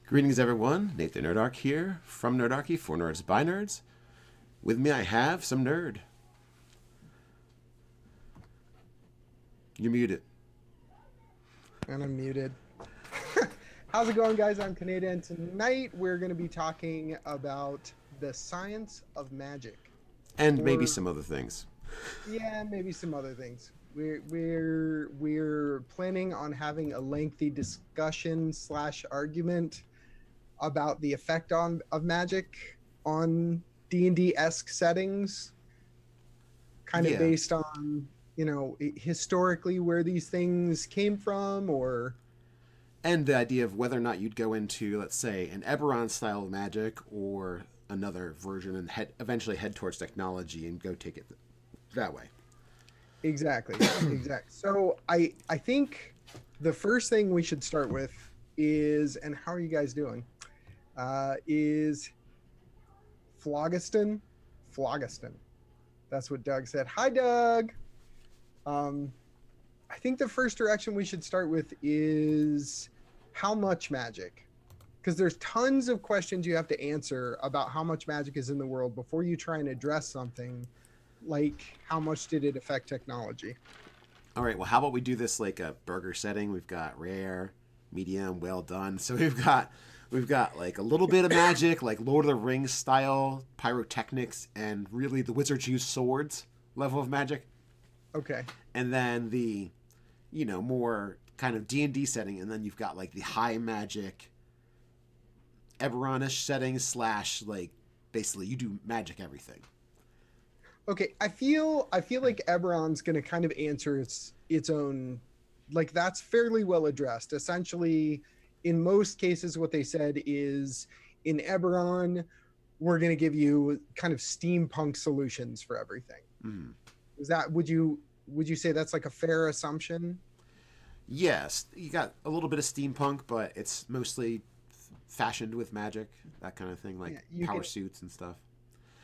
Greetings, everyone. Nathan Nerdarch here from Nerdarchy for Nerds by Nerds. With me, I have some nerd. You're muted. And I'm muted. How's it going, guys? I'm Kienata, and tonight we're going to be talking about the science of magic. And maybe some other things. Yeah, maybe some other things. We're planning on having a lengthy discussion / argument about the effect of magic on D&D-esque settings, kind of based on, historically where these things came from, or... And the idea of whether or not you'd go into, let's say, an Eberron style of magic or another version and eventually head towards technology and go take it that way. Exactly. So I think the first thing we should start with is, and how are you guys doing? Is phlogiston. That's what Doug said. Hi, Doug. I think the first direction we should start with is how much magic, because there's tons of questions you have to answer about how much magic is in the world before you try and address something like how much did it affect technology. All right, well, how about we do this like a burger setting? We've got rare, medium, well done. So we've got like a little bit of magic, like Lord of the Rings style pyrotechnics, and really the wizards use swords level of magic. Okay. And then the, more kind of D&D setting, and then you've got like the high magic Eberron-ish setting / like basically you do magic everything. Okay, I feel like Eberron's going to kind of answer its own, like that's fairly well addressed. Essentially, in most cases, what they said is in Eberron, we're going to give you kind of steampunk solutions for everything. Mm. Is that, would you say that's like a fair assumption? Yes, you got a little bit of steampunk, but it's mostly fashioned with magic, that kind of thing, like power suits and stuff.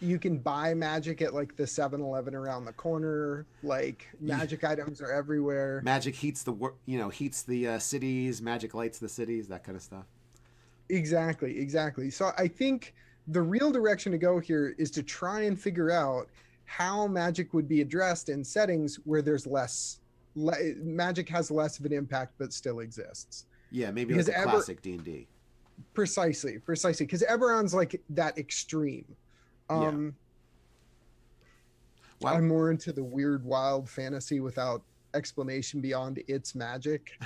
You can buy magic at like the 7-Eleven around the corner. Like magic items are everywhere. Magic heats the cities. Magic lights the cities. That kind of stuff. Exactly. So I think the real direction to go here is to try and figure out how magic would be addressed in settings where there's magic has less of an impact but still exists. Yeah, maybe like a classic D&D. Precisely. Because Eberron's like that extreme. I'm more into the weird, wild fantasy without explanation beyond its magic.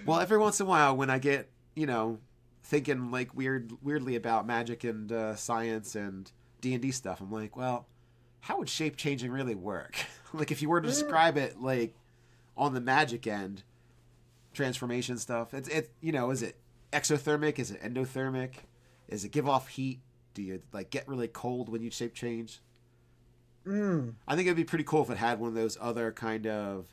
Well, every once in a while, when I get, thinking like weirdly about magic and science and D&D stuff, I'm like, well, how would shape changing really work? Like, if you were to describe it like on the magic end, transformation stuff, is it exothermic? Is it endothermic? Is it give off heat? Do you like get really cold when you shape change? I think it'd be pretty cool if it had one of those other kind of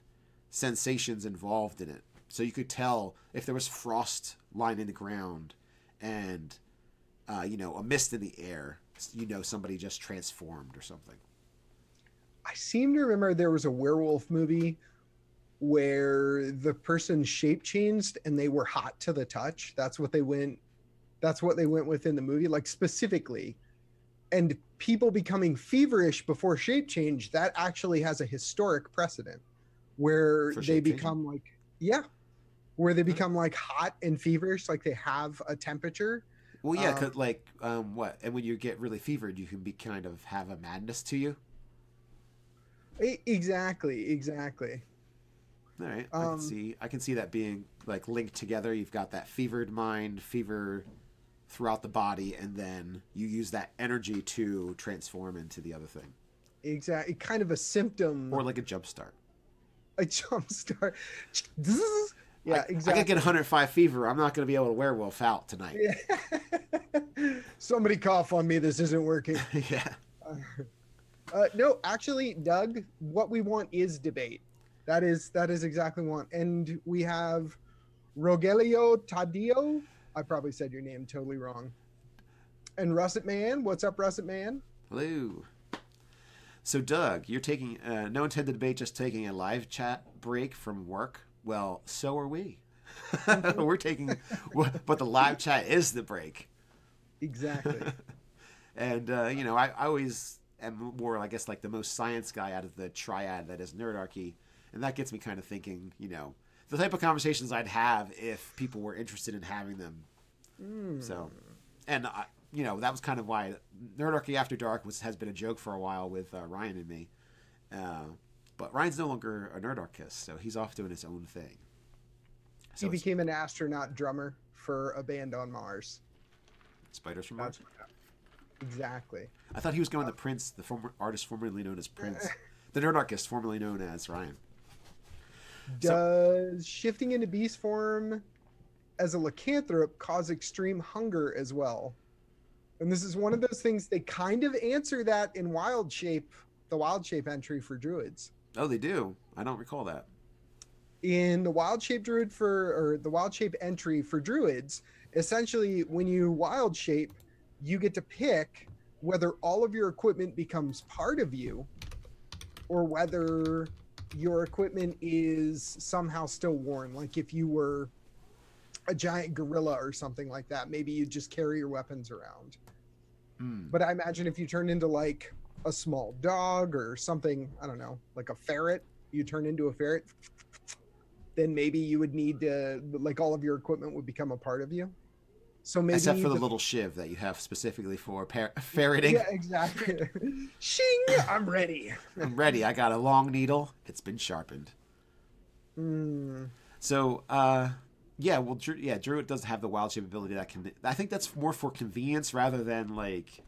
sensations involved in it. So you could tell if there was frost lying in the ground and, a mist in the air, somebody just transformed or something. I seem to remember there was a werewolf movie where the person shape changed and they were hot to the touch. That's what they went with in the movie, like specifically. And people becoming feverish before shape change, that actually has a historic precedent where they become where they become like hot and feverish, like they have a temperature. Well, yeah, cause what? And when you get really fevered, you can be kind of have a madness to you. Exactly. All right, I can see that being like linked together. You've got that fevered mind, fever throughout the body, and then you use that energy to transform into the other thing. Exactly, kind of a symptom, or like a jump start. Yeah, exactly. I could get 105 fever. I'm not going to be able to werewolf out tonight. Yeah. Somebody cough on me. This isn't working. Yeah. No, actually, Doug, what we want is debate. That is exactly what we want. And we have Rogelio Taddeo. I probably said your name totally wrong. And Russet Man. What's up, Russet Man? Hello. So, Doug, you're taking no intended debate, just taking a live chat break from work. Well, so are we. We're taking, but the live chat is the break. Exactly. And I always am more, I guess, like the most science guy out of the triad that is Nerdarchy, and that gets me kind of thinking, the type of conversations I'd have if people were interested in having them. So, and that was kind of why Nerdarchy After Dark has been a joke for a while with Ryan and me. But Ryan's no longer a Nerdarchist, so he's off doing his own thing. So he became an astronaut drummer for a band on Mars. Spiders from Mars? Exactly. I thought he was going to Prince, the former artist formerly known as Prince. The Nerdarchist formerly known as Ryan. Does shifting into beast form as a lycanthrope cause extreme hunger as well? And this is one of those things they kind of answer that in Wild Shape, the Wild Shape entry for druids. Oh, they do? I don't recall that. In the Wild Shape the Wild Shape entry for druids, essentially when you Wild Shape, you get to pick whether all of your equipment becomes part of you or whether your equipment is somehow still worn. Like if you were a giant gorilla or something like that, maybe you just carry your weapons around. But I imagine if you turn into like a small dog or something, I don't know, like a ferret, you turn into a ferret, then maybe you would need to, like, all of your equipment would become a part of you. So maybe except for the little shiv that you have specifically for ferreting. Yeah, exactly. Shing! I'm ready. I'm ready. I got a long needle. It's been sharpened. So, Druid does have the wild shape ability that can. I think that's more for convenience rather than like.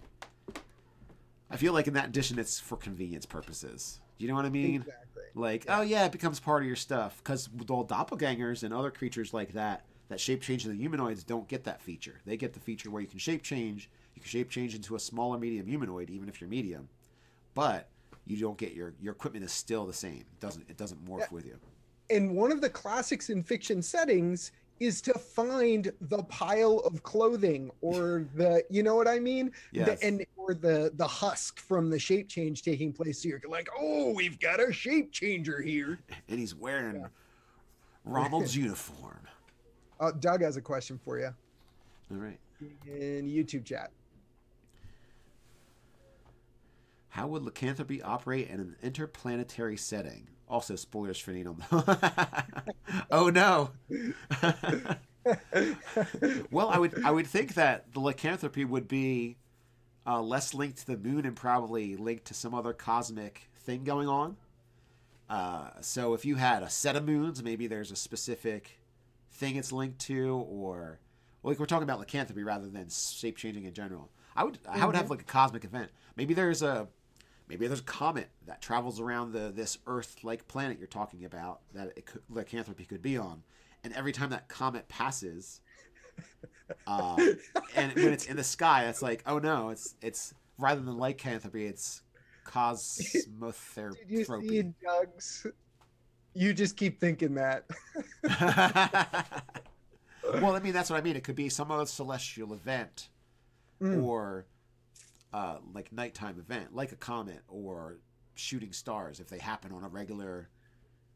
I feel like in that edition, it's for convenience purposes. Do you know what I mean? Exactly. Like, oh yeah, it becomes part of your stuff because all doppelgangers and other creatures like that shape change in the humanoids don't get that feature. They get the feature where you can shape change. You can shape change into a smaller medium humanoid, even if you're medium, but you don't get your equipment is still the same. It doesn't morph with you. And one of the classics in fiction settings is to find the pile of clothing or the, you know what I mean? Yes. Or the husk from the shape change taking place. So you're like, oh, we've got a shape changer here. And he's wearing Ronald's uniform. Doug has a question for you. All right. In YouTube chat. How would lycanthropy operate in an interplanetary setting? Also, spoilers for Needle. Oh no. Well, I would think that the lycanthropy would be less linked to the moon and probably linked to some other cosmic thing going on. So if you had a set of moons, maybe there's a specific thing it's linked to, or like we're talking about lycanthropy rather than shape changing in general. I would have like a cosmic event. Maybe there's a comet that travels around this Earth-like planet you're talking about that lycanthropy could be on, and every time that comet passes, and when it's in the sky, it's like, oh no, it's rather than lycanthropy, it's cosmotherapy. Did you see Doug's? You just keep thinking that. Well, I mean, that's what I mean. It could be some other celestial event, or like nighttime event, like a comet or shooting stars if they happen on a regular.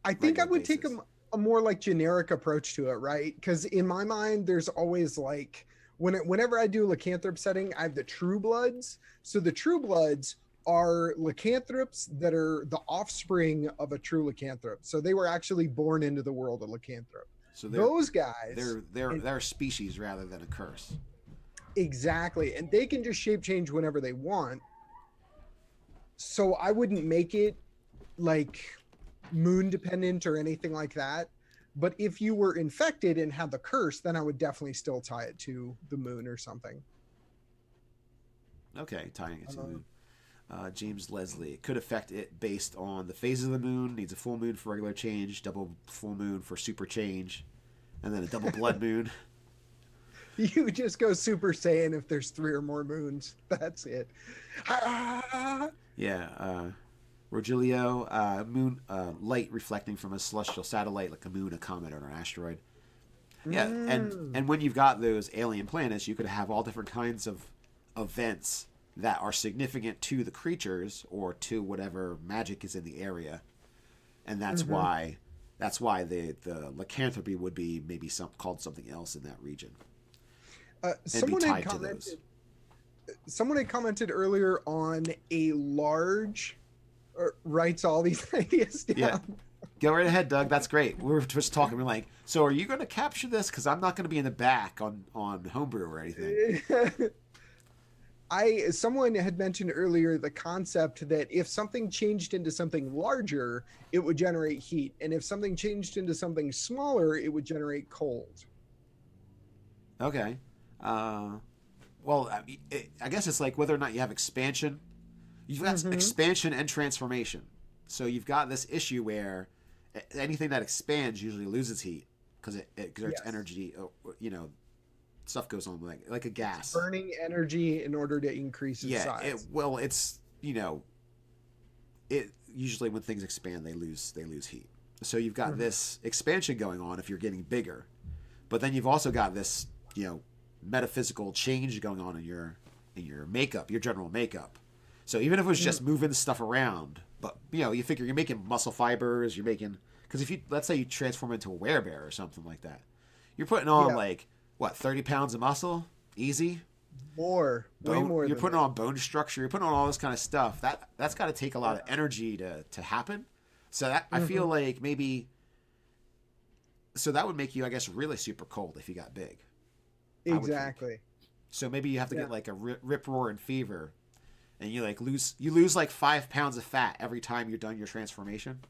I think I would basis. take a more like generic approach to it, right? Because in my mind, there's always like whenever I do a lycanthrope setting, I have the True Bloods. So the True Bloods are lycanthropes that are the offspring of a true lycanthrope. So they were actually born into the world of lycanthrope. So those guys, they're a species rather than a curse. Exactly, and they can just shape change whenever they want. So I wouldn't make it like moon dependent or anything like that. But if you were infected and had the curse, then I would definitely still tie it to the moon or something. Okay, tying it to the moon. James Leslie. It could affect it based on the phase of the moon. Needs a full moon for regular change, double full moon for super change, and then a double blood moon. You just go Super Saiyan if there's 3 or more moons. That's it. Yeah. Rogelio, moon, light reflecting from a celestial satellite like a moon, a comet, or an asteroid. Yeah, and when you've got those alien planets, you could have all different kinds of events that are significant to the creatures or to whatever magic is in the area. And that's That's why the lycanthropy would be maybe called something else in that region. Someone had commented earlier on a large writes all these ideas down. Yeah. Go right ahead, Doug. That's great. We were just talking. We're like, so are you going to capture this? Because I'm not going to be in the back on Homebrew or anything. Someone had mentioned earlier the concept that if something changed into something larger, it would generate heat. And if something changed into something smaller, it would generate cold. Okay. Well, I guess it's like whether or not you have expansion. You've got expansion and transformation. So you've got this issue where anything that expands usually loses heat because it exerts energy. You know, stuff goes on like a gas. It's burning energy in order to increase its size. It's you know, it usually when things expand they lose heat. So you've got this expansion going on if you're getting bigger, but then you've also got this metaphysical change going on in your makeup, your general makeup. So even if it was just moving stuff around, but you figure you're making muscle fibers, you're making, because if you, let's say you transform into a werebear or something like that, you're putting on 30 pounds of muscle, easy. Way more. You're putting on bone structure. You're putting on all this kind of stuff. That's got to take a lot of energy to happen. So that I feel like maybe. So that would make you, I guess, really super cold if you got big. Exactly. So maybe you have to get like a rip roar and fever, and you lose like 5 pounds of fat every time you're done your transformation.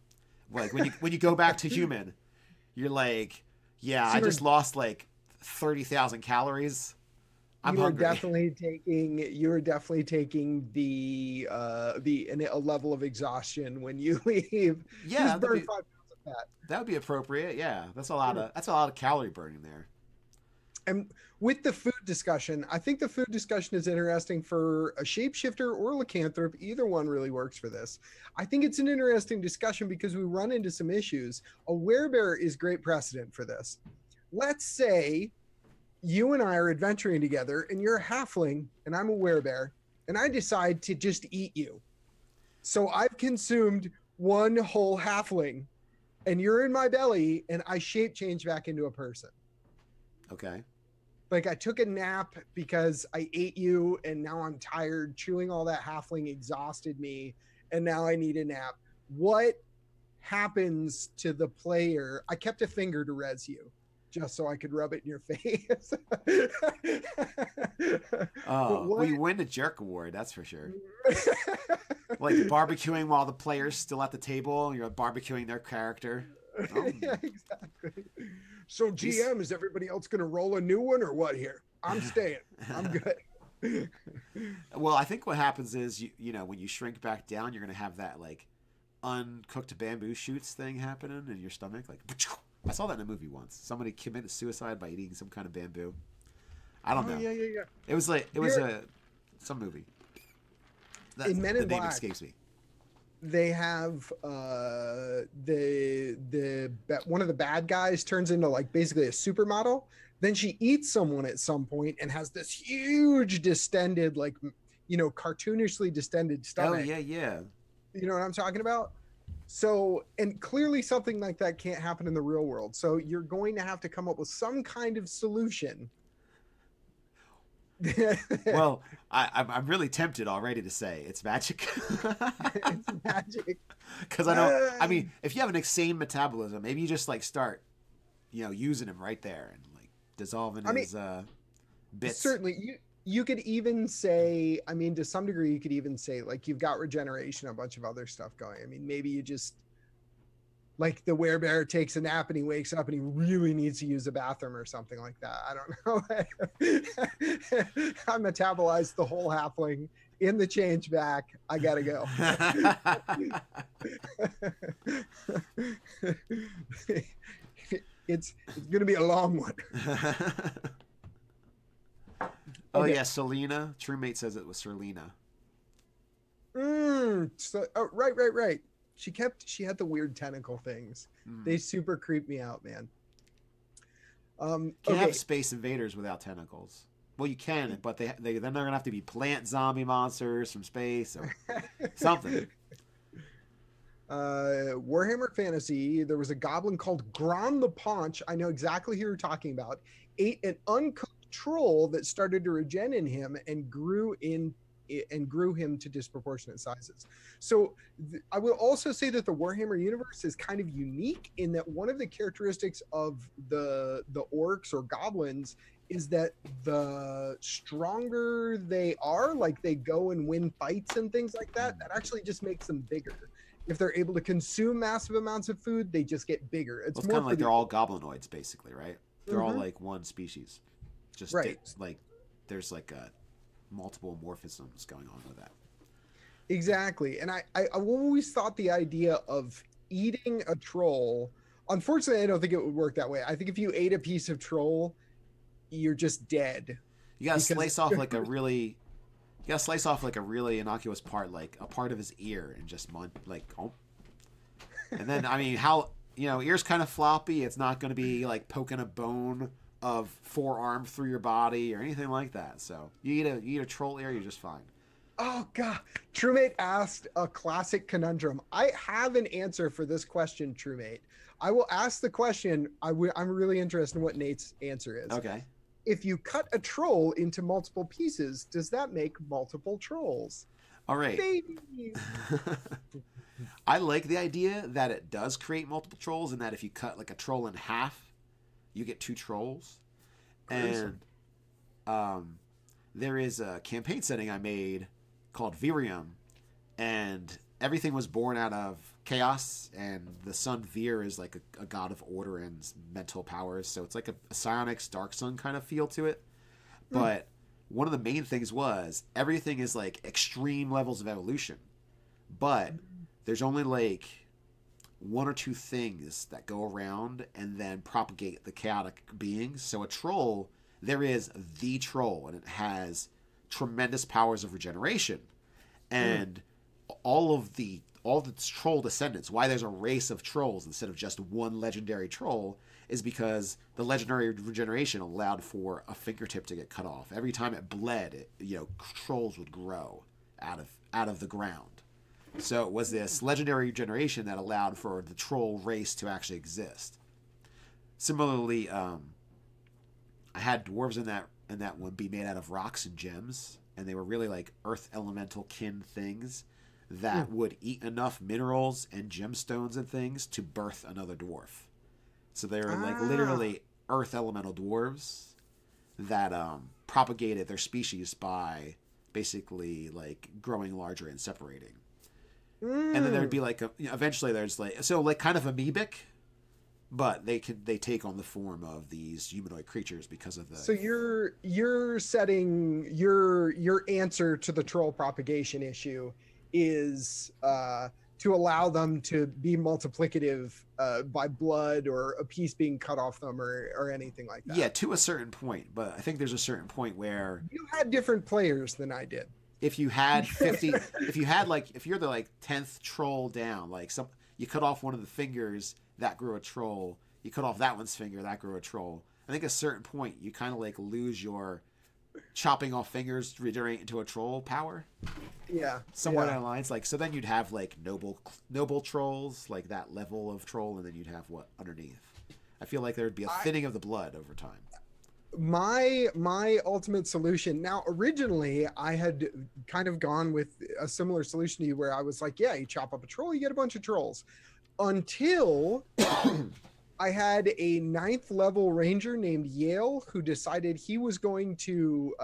Like when you go back to human, you're like, I just lost like 30,000 calories. I'm hungry. You were definitely taking a level of exhaustion when you leave. Yeah, just burn 5 pounds of fat. That would be appropriate. Yeah, that's a lot of calorie burning there. And with the food discussion, I think the food discussion is interesting for a shapeshifter or lycanthrope. Either one really works for this. I think it's an interesting discussion because we run into some issues. A werebear is great precedent for this. Let's say you and I are adventuring together and you're a halfling and I'm a werebear and I decide to just eat you. So I've consumed one whole halfling and you're in my belly and I shape change back into a person. Okay. Like I took a nap because I ate you and now I'm tired. Chewing all that halfling exhausted me and now I need a nap. What happens to the player? I kept a finger to res you just so I could rub it in your face. Well, you win the jerk award, that's for sure. Like barbecuing while the player's still at the table and you're barbecuing their character. Yeah, exactly. So GM, is everybody else going to roll a new one or what here? I'm staying. I'm good. Well, I think what happens is, when you shrink back down, you're going to have that like uncooked bamboo shoots thing happening in your stomach. Like, I saw that in a movie once. Somebody committed suicide by eating some kind of bamboo. I don't know. Yeah. It was some movie. In Men in Black, name escapes me. They have the one of the bad guys turns into like basically a supermodel. Then she eats someone at some point and has this huge distended, like cartoonishly distended stomach. Oh yeah. You know what I'm talking about? So, and clearly something like that can't happen in the real world. So you're going to have to come up with some kind of solution. Well, I'm really tempted already to say it's magic. It's magic. Because I mean, if you have an insane metabolism, maybe you just like start, using him right there and like dissolving his bits. Certainly, you could even say, I mean, to some degree, you could even say like you've got regeneration, a bunch of other stuff going. I mean, maybe you just like the werebear takes a nap and he wakes up and he really needs to use a bathroom or something like that. I don't know. I metabolized the whole halfling in the change back. I gotta go. It's gonna be a long one. Oh yeah, Selena. Truemate says it was Serlina. Right. She had the weird tentacle things. They super creep me out, man. Can't have Space Invaders without tentacles. Well, you can, but then they're gonna have to be plant zombie monsters from space or something. Warhammer Fantasy, there was a goblin called Grom the Paunch. I know exactly who you're talking about. Ate an uncooked troll that started to regen in him and grew him to disproportionate sizes. So I will also say that the Warhammer universe is kind of unique in that one of the characteristics of the orcs or goblins is that the stronger they are, like they go and win fights and things like that, that actually just makes them bigger. If they're able to consume massive amounts of food, they just get bigger. It's more kind of like they're all goblinoids, basically, right? They're all like one species. Just right. Like there's like multiple morphisms going on with that. Exactly. And I always thought the idea of eating a troll, unfortunately, I don't think it would work that way. I think if you ate a piece of troll, you're just dead. You gotta slice off like a really innocuous part, like a part of his ear, and just and then I mean, how, you know, ear's kind of floppy. It's not going to be like poking a bone of forearm through your body or anything like that. So you eat a troll ear, you're just fine. Oh God, Truemate asked a classic conundrum. I have an answer for this question, Truemate. I will ask the question. I'm really interested in what Nate's answer is. Okay. If you cut a troll into multiple pieces, does that make multiple trolls? All right. Babies. I like the idea that it does create multiple trolls, and that if you cut like a troll in half, you get 2 trolls. Gruesome. And there is a campaign setting I made called Virium, and everything was born out of chaos, and the sun Vir is like a god of order and mental powers, so it's like a Psionics Dark Sun kind of feel to it. But one of the main things was everything is like extreme levels of evolution, but there's only like 1 or 2 things that go around and then propagate the chaotic beings. So a troll, there is the troll, and it has tremendous powers of regeneration, and all the troll descendants, why there's a race of trolls instead of just one legendary troll, is because the legendary regeneration allowed for a fingertip to get cut off. Every time it bled, trolls would grow out of the ground. So it was this legendary regeneration that allowed for the troll race to actually exist. Similarly, I had dwarves in that one be made out of rocks and gems, and they were really like earth elemental kin things that would eat enough minerals and gemstones and things to birth another dwarf. So they were like literally earth elemental dwarves that propagated their species by basically like growing larger and separating. And then there'd be like eventually there's like, so like kind of amoebic, but they take on the form of these humanoid creatures because of the. So you're setting your answer to the troll propagation issue is to allow them to be multiplicative by blood or a piece being cut off them or anything like that. Yeah, to a certain point, but I think there's a certain point where you had different players than I did. If you had 50, if you're the like 10th troll down, like you cut off one of the fingers, that grew a troll. You cut off that one's finger, that grew a troll. I think at a certain point you kind of like lose your chopping off fingers to regenerate into a troll power. Yeah. Somewhere down the lines, like, so then you'd have like noble trolls, like that level of troll, and then you'd have what underneath. I feel like there would be a thinning of the blood over time. My ultimate solution. Now, originally, I had kind of gone with a similar solution to you, where I was like, yeah, you chop up a troll, you get a bunch of trolls. Until I had a 9th level ranger named Yale who decided he was going to,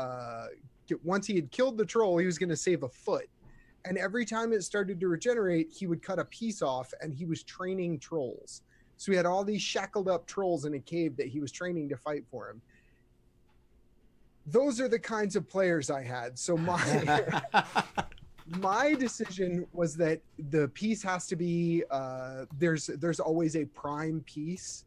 once he had killed the troll, he was going to save a foot. And every time it started to regenerate, he would cut a piece off, and he was training trolls. So he had all these shackled up trolls in a cave that he was training to fight for him. Those are the kinds of players I had. So my decision was that the piece has to be there's always a prime piece,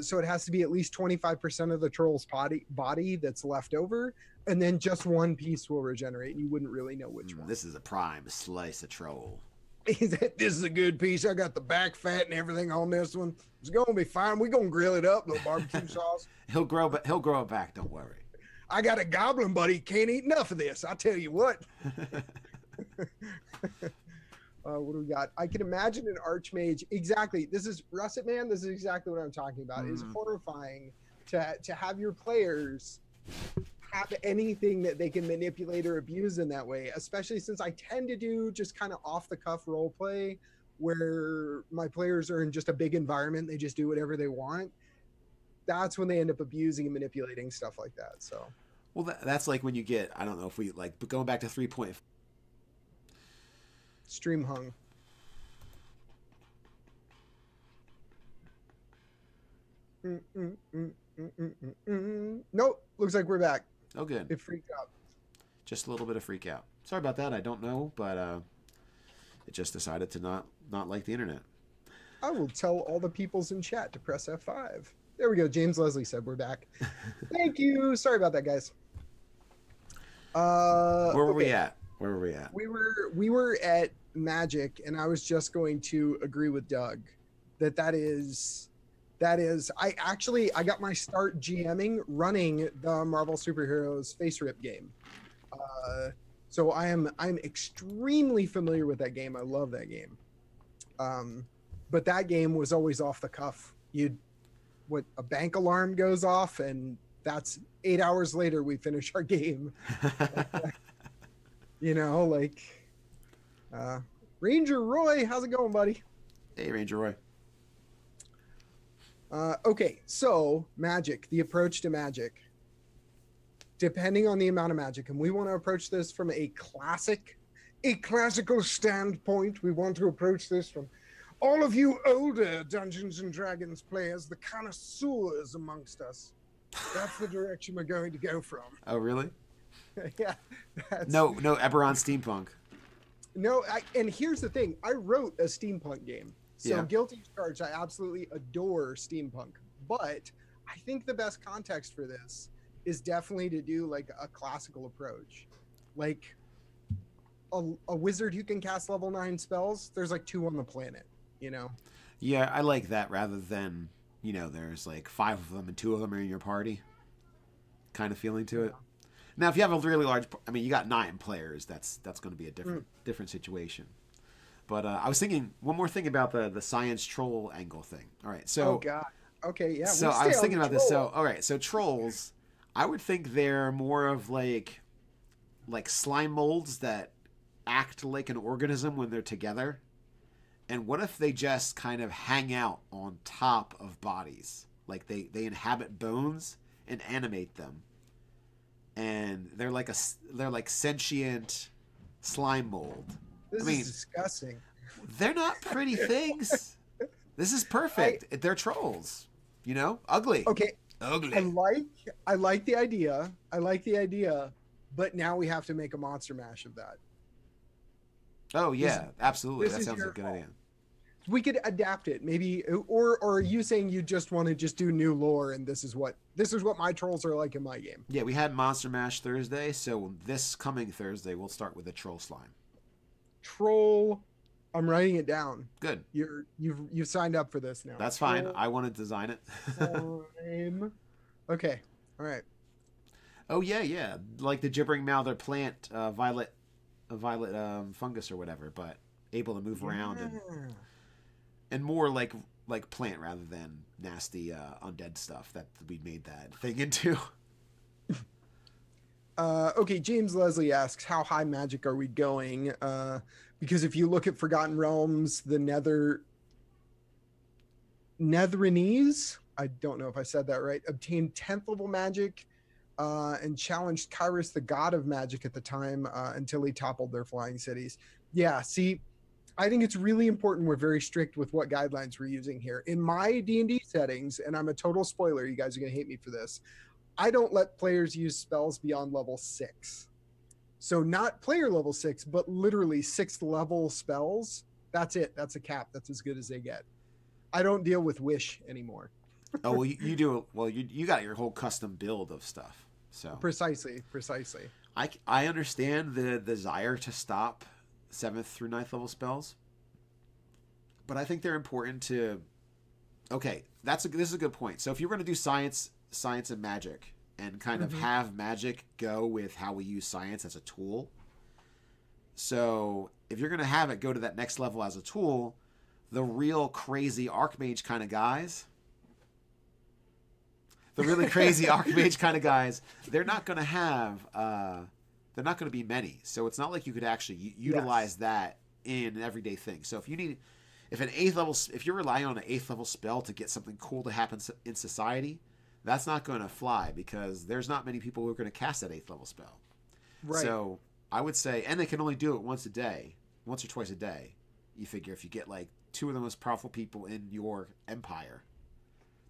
so it has to be at least 25% of the troll's body that's left over, and then just one piece will regenerate, and you wouldn't really know which one. This is a prime slice of troll. This is a good piece. I got the back fat and everything on this one. It's gonna be fine. We're gonna grill it up with barbecue sauce. He'll grow it back. Don't worry. I got a goblin buddy, can't eat enough of this. I tell you what. What do we got? I can imagine an archmage. Exactly. This is Russet Man. This is exactly what I'm talking about. It's horrifying to have your players have anything that they can manipulate or abuse in that way, especially since I tend to do just kind of off the cuff role play where my players are in just a big environment. They just do whatever they want. That's when they end up abusing and manipulating stuff like that. So, well, that's like when you get, I don't know if we like, but going back to 3.5. Stream hung. Nope. Looks like we're back. Oh, good. It freaked out. Just a little bit of freak out. Sorry about that. I don't know, but it just decided to not like the internet. I will tell all the peoples in chat to press F5. There we go. James Leslie said we're back. Thank you. Sorry about that, guys. Where were we at? Where were we at? We were at Magic, and I was just going to agree with Doug that is I got my start GMing running the Marvel Superheroes Face Rip game. So I'm extremely familiar with that game. I love that game. But that game was always off the cuff. A bank alarm goes off, and that's 8 hours later we finish our game. Ranger Roy, how's it going, buddy? Hey, Ranger Roy. Okay, so Magic, the approach to Magic. Depending on the amount of Magic, and we want to approach this from a classical standpoint. We want to approach this from all of you older Dungeons and Dragons players, the connoisseurs amongst us. That's the direction we're going to go from. Oh, really? Yeah. No Eberron steampunk. No, and here's the thing. I wrote a steampunk game. So Yeah. Guilty as Charged, I absolutely adore steampunk. But I think the best context for this is definitely to do like a classical approach. Like a wizard who can cast level 9 spells, there's like 2 on the planet, you know? Yeah, I like that rather than, there's like 5 of them and 2 of them are in your party kind of feeling to it. Now, if you have a really large, you got 9 players, that's going to be a different situation. But I was thinking one more thing about the science troll angle thing. All right, so oh god, okay, yeah. So I was thinking about this. So all right, so trolls, I would think they're more of like slime molds that act like an organism when they're together. And what if they just kind of hang out on top of bodies, like they inhabit bones and animate them, and they're like sentient slime mold. This is disgusting. They're not pretty things. This is perfect. They're trolls. Ugly. Okay. Ugly. I like the idea. But now we have to make a monster mash of that. Oh yeah, absolutely. That sounds like a good idea. We could adapt it, maybe, or are you saying you just want to just do new lore and this is what my trolls are like in my game? Yeah, we had Monster Mash Thursday, so this coming Thursday we'll start with a troll slime. Troll, I'm writing it down. Good. You've signed up for this now. That's fine. I want to design it. Slime. Okay. All right. Oh yeah. Like the gibbering mouther plant, violet fungus or whatever, but able to move around and more like plant rather than nasty undead stuff that we made that thing into. Okay, James Leslie asks, how high magic are we going? Because if you look at Forgotten Realms, the Netherinese, I don't know if I said that right, obtained 10th level magic and challenged Kyrus, the god of magic at the time, until he toppled their flying cities. Yeah, see, I think it's really important we're very strict with what guidelines we're using here. In my D&D settings, and I'm a total spoiler, you guys are going to hate me for this, I don't let players use spells beyond level 6. So not player level 6, but literally 6th level spells. That's it. That's a cap. That's as good as they get. I don't deal with wish anymore. Oh, well, you do. Well, you got your whole custom build of stuff. So precisely. I understand the desire to stop 7th through 9th level spells, but I think they're important to. Okay, this is a good point. So if you're going to do science and magic and kind of have magic go with how we use science as a tool, So if you're going to have it go to that next level as a tool, the real crazy Archmage kind of guys, they're not going to have, they're not going to be many. So it's not like you could actually utilize that in an everyday thing. So if you're relying on an 8th level spell to get something cool to happen in society, that's not going to fly because there's not many people who are going to cast that 8th level spell. Right. So I would say, and they can only do it once or twice a day. You figure if you get like 2 of the most powerful people in your empire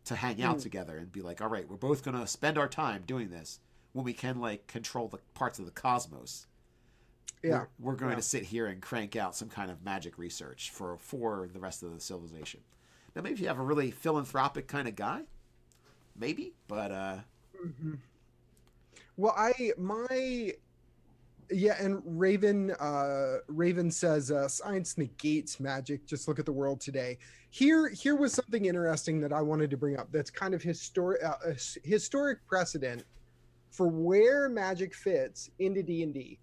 to hang out together and be like, all right, we're both going to spend our time doing this when we can like control the parts of the cosmos. Yeah. We're going to sit here and crank out some kind of magic research for the rest of the civilization. Now, maybe if you have a really philanthropic kind of guy, maybe, but well, and Raven says science negates magic. Just look at the world today. Here was something interesting that I wanted to bring up. That's kind of historic precedent for where magic fits into D&D.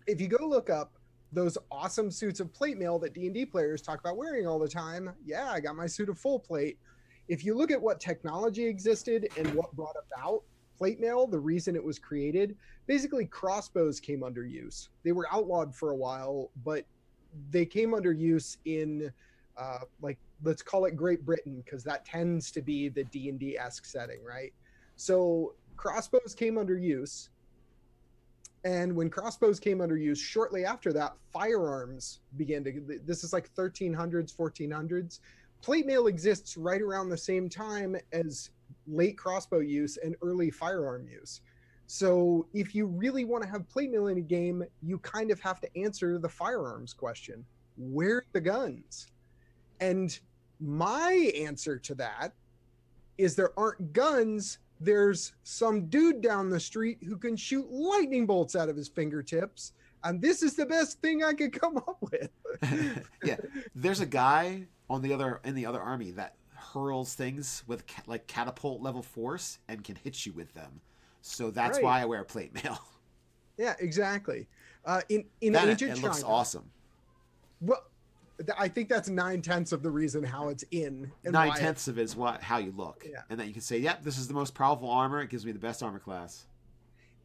If you go look up those awesome suits of plate mail that D&D players talk about wearing all the time, yeah, I got my suit of full plate. If you look at what technology existed and what brought about plate mail, the reason it was created, basically crossbows came under use. They were outlawed for a while, but they came under use in let's call it Great Britain, because that tends to be the D&D-esque setting, right? So crossbows came under use. And when crossbows came under use, shortly after that, firearms began to, this is like 1300s, 1400s. Plate mail exists right around the same time as late crossbow use and early firearm use. So if you really want to have plate mail in a game, you kind of have to answer the firearms question. Where are the guns? And my answer to that is there aren't guns. There's some dude down the street who can shoot lightning bolts out of his fingertips. And this is the best thing I could come up with. Yeah. There's a guy in the other army that hurls things with like catapult level force and can hit you with them. So that's why I wear plate mail. Yeah, exactly. In ancient China, it looks awesome. Well, I think that's 9/10 of the reason how it's in. 9/10 of it is how you look. Yeah. And then you can say, yep, this is the most powerful armor. It gives me the best armor class.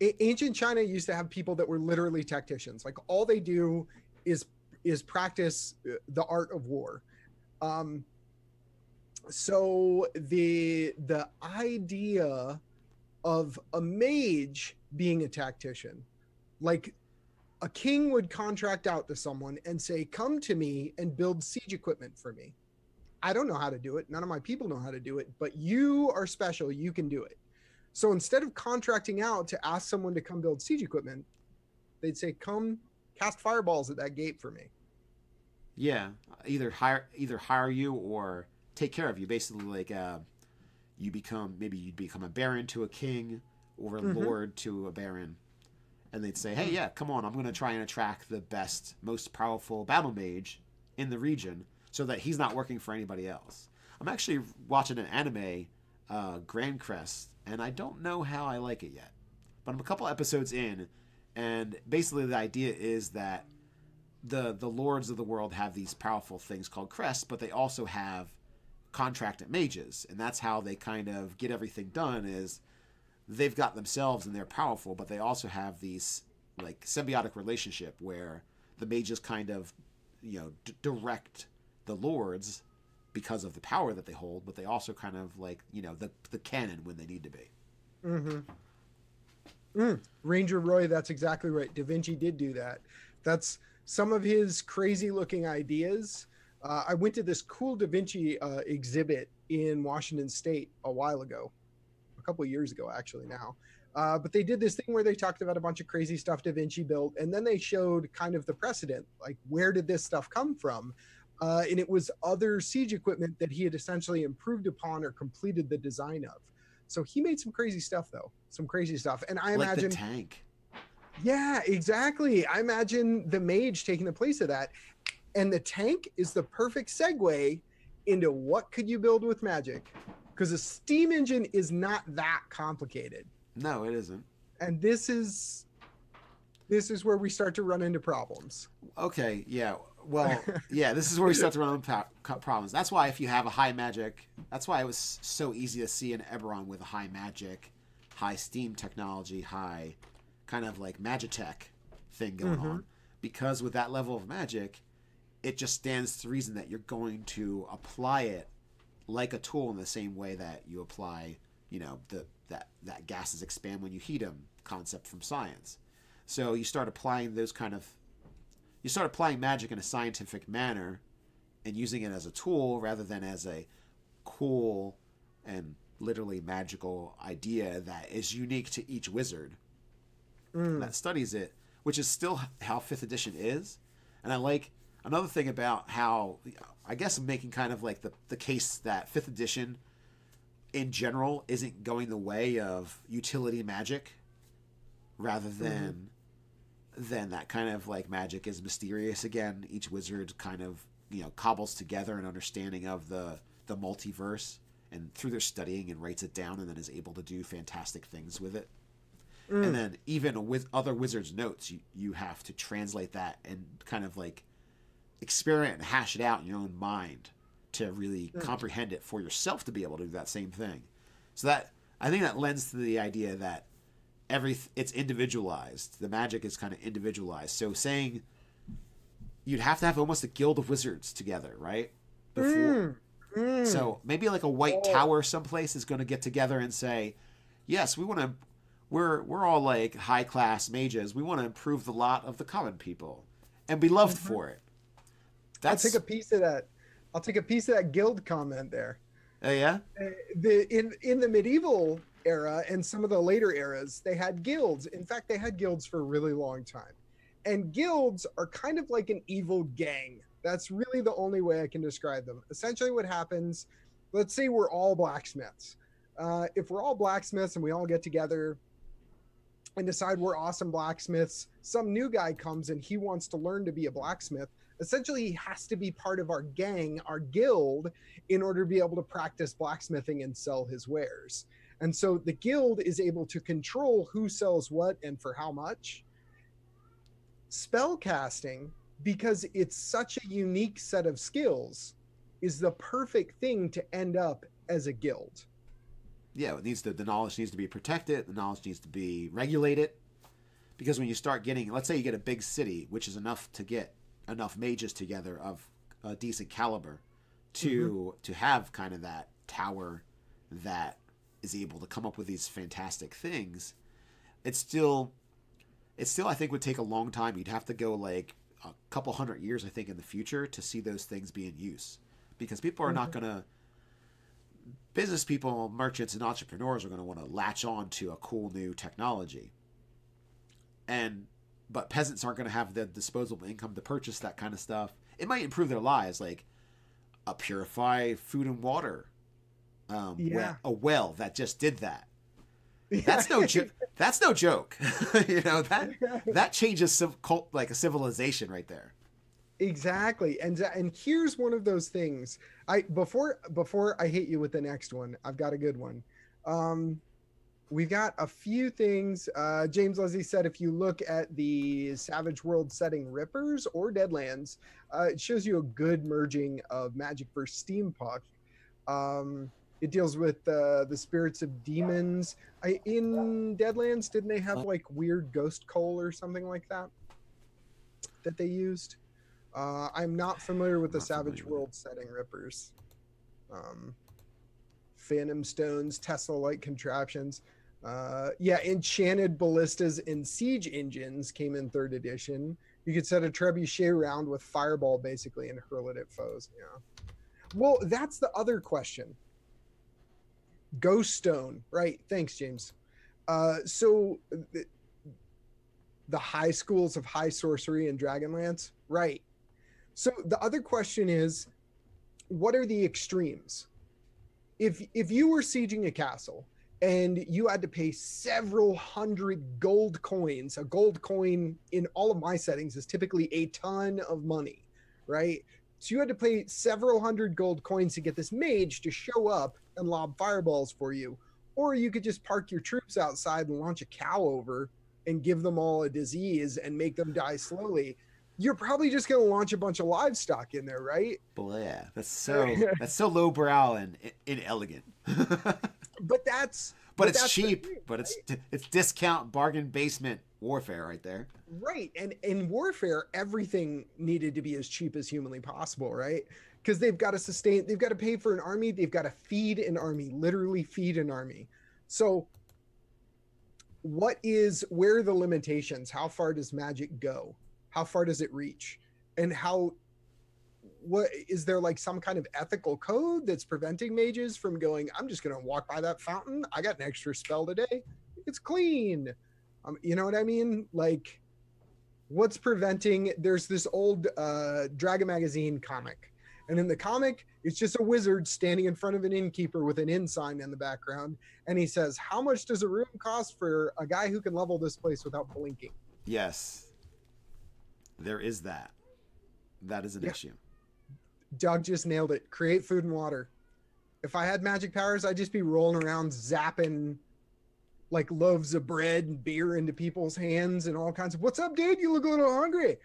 Ancient China used to have people that were literally tacticians. Like all they do is practice the art of war. So the idea of a mage being a tactician, like a king would contract out to someone and say, come to me and build siege equipment for me. I don't know how to do it. None of my people know how to do it, but you are special. You can do it. So instead of contracting out to ask someone to come build siege equipment, they'd say, come cast fireballs at that gate for me. Yeah. Either hire you or take care of you. Basically like, you'd become a baron to a king or a lord to a baron. And they'd say, hey, yeah, come on, I'm going to try and attract the best, most powerful battle mage in the region so that he's not working for anybody else. I'm actually watching an anime, Grand Crest, and I don't know how I like it yet. But I'm a couple episodes in, and basically the idea is that the lords of the world have these powerful things called crests, but they also have contracted mages, and that's how they kind of get everything done is they've got themselves and they're powerful, but they also have these like symbiotic relationship where the mages kind of, direct the lords because of the power that they hold, but they also kind of like, the cannon when they need to be. Ranger Roy, that's exactly right. Da Vinci did do that. That's some of his crazy looking ideas. I went to this cool Da Vinci exhibit in Washington State a while ago. Couple of years ago actually now, but they did this thing where they talked about a bunch of crazy stuff Da Vinci built, and then they showed kind of the precedent, like where did this stuff come from, and it was other siege equipment that he had essentially improved upon or completed the design of. So he made some crazy stuff, and I like imagine the tank. Yeah, exactly. I imagine the mage taking the place of that, and the tank is the perfect segue into what could you build with magic. Because a steam engine is not that complicated. No, it isn't. And this is This is where we start to run into problems. Okay, yeah. Well, yeah, this is where we start to run into problems. That's why if you have a high magic, that's why it was so easy to see an Eberron with a high magic, high steam technology, high kind of like magitech thing going on. Because with that level of magic, it just stands to reason that you're going to apply it like a tool in the same way that you apply, you know, that gases expand when you heat them concept from science. So you start applying magic in a scientific manner and using it as a tool rather than as a cool and literally magical idea that is unique to each wizard that studies it, which is still how 5th edition is. And I like another thing about how, I guess I'm making kind of like the case that 5th edition in general isn't going the way of utility magic rather than that kind of like magic is mysterious again. Each wizard kind of, you know, cobbles together an understanding of the multiverse and through their studying and writes it down and then is able to do fantastic things with it. And then even with other wizards' notes, you have to translate that and kind of like experiment and hash it out in your own mind to really comprehend it for yourself to be able to do that same thing. So that, I think that lends to the idea that it's individualized. The magic is kind of individualized. So saying you'd have to have almost a guild of wizards together, right? Before. So maybe like a white tower someplace is going to get together and say, yes, we're all like high class mages. We want to improve the lot of the common people and be loved for it. I'll take a piece of that. I'll take a piece of that guild comment there. Oh yeah. In the medieval era and some of the later eras, they had guilds. In fact, they had guilds for a really long time. And guilds are kind of like an evil gang. That's really the only way I can describe them. Essentially what happens, let's say we're all blacksmiths. If we're all blacksmiths and we all get together and decide we're awesome blacksmiths, some new guy comes and he wants to learn to be a blacksmith. Essentially, he has to be part of our gang, our guild, in order to be able to practice blacksmithing and sell his wares. And so the guild is able to control who sells what and for how much. Spellcasting, because it's such a unique set of skills, is the perfect thing to end up as a guild. Yeah, the knowledge needs to be protected. The knowledge needs to be regulated. Because when you start getting, let's say you get a big city, which is enough to get enough mages together of a decent caliber to have kind of that tower that is able to come up with these fantastic things. It still I think would take a long time. You'd have to go like a couple hundred years, I think, in the future to see those things be in use, because people are not going to, business people, merchants, and entrepreneurs are going to want to latch on to a cool new technology. But peasants aren't going to have the disposable income to purchase that kind of stuff. It might improve their lives, like a purify food and water, a well that just did that. That's no joke. That's no joke. You know, that changes like a civilization right there. Exactly. And here's one of those things. Before I hit you with the next one, I've got a good one. We've got a few things. James Leslie said, if you look at the Savage World setting Rippers or Deadlands, it shows you a good merging of magic versus steampunk. It deals with the spirits of demons. In Deadlands, didn't they have like weird ghost coal or something like that they used? I'm not familiar with the Savage World setting Rippers. Phantom stones, Tesla-like contraptions. Enchanted ballistas and siege engines came in 3rd edition. You could set a trebuchet round with fireball basically and hurl it at foes. Yeah. Well, that's the other question. Ghost stone, right? Thanks, James. So the high schools of high sorcery and Dragonlance, right? So the other question is, what are the extremes? If you were sieging a castle and you had to pay several hundred gold coins, a gold coin in all of my settings is typically a ton of money, right? So you had to pay several hundred gold coins to get this mage to show up and lob fireballs for you. Or you could just park your troops outside and launch a cow over and give them all a disease and make them die slowly, you're probably just going to launch a bunch of livestock in there, right? Yeah, that's so lowbrow and inelegant. But it's cheap. Thing, but right? it's discount bargain basement warfare right there. Right. And in warfare, everything needed to be as cheap as humanly possible, right? Because they've got to pay for an army, they've got to feed an army, literally feed an army. So where are the limitations? How far does magic go? How far does it reach? And what is there, like some kind of ethical code that's preventing mages from going, I'm just going to walk by that fountain, I got an extra spell today, it's clean. You know what I mean? Like, what's preventing? There's this old Dragon magazine comic, and in the comic it's just a wizard standing in front of an innkeeper with an inn sign in the background, and he says, how much does a room cost for a guy who can level this place without blinking? Yes, there is that is an issue. Doug just nailed it. Create food and water. If I had magic powers, I'd just be rolling around zapping like loaves of bread and beer into people's hands and all kinds of, what's up, dude? You look a little hungry.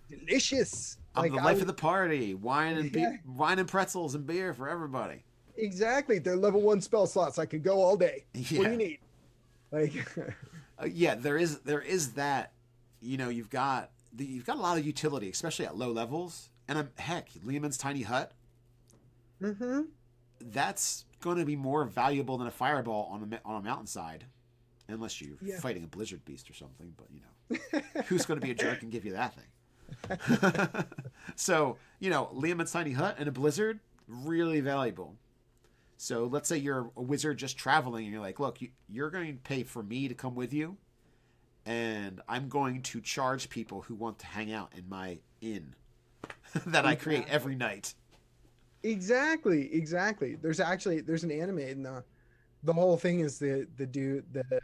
Delicious. I'm the life of the party. Wine and pretzels and beer for everybody. Exactly. They're level 1 spell slots. I could go all day. Yeah. What do you need? Like, yeah, there is that. You know, you've got a lot of utility, especially at low levels. And heck, Lehman's tiny hut. Mm-hmm. That's going to be more valuable than a fireball on a mountainside, unless you're fighting a blizzard beast or something. But you know, who's going to be a jerk and give you that thing? So you know, Lehman's tiny hut and a blizzard, really valuable. So let's say you're a wizard just traveling, and you're like, look, you're going to pay for me to come with you, and I'm going to charge people who want to hang out in my inn that I create every night. Exactly. There's an anime, and the whole thing is the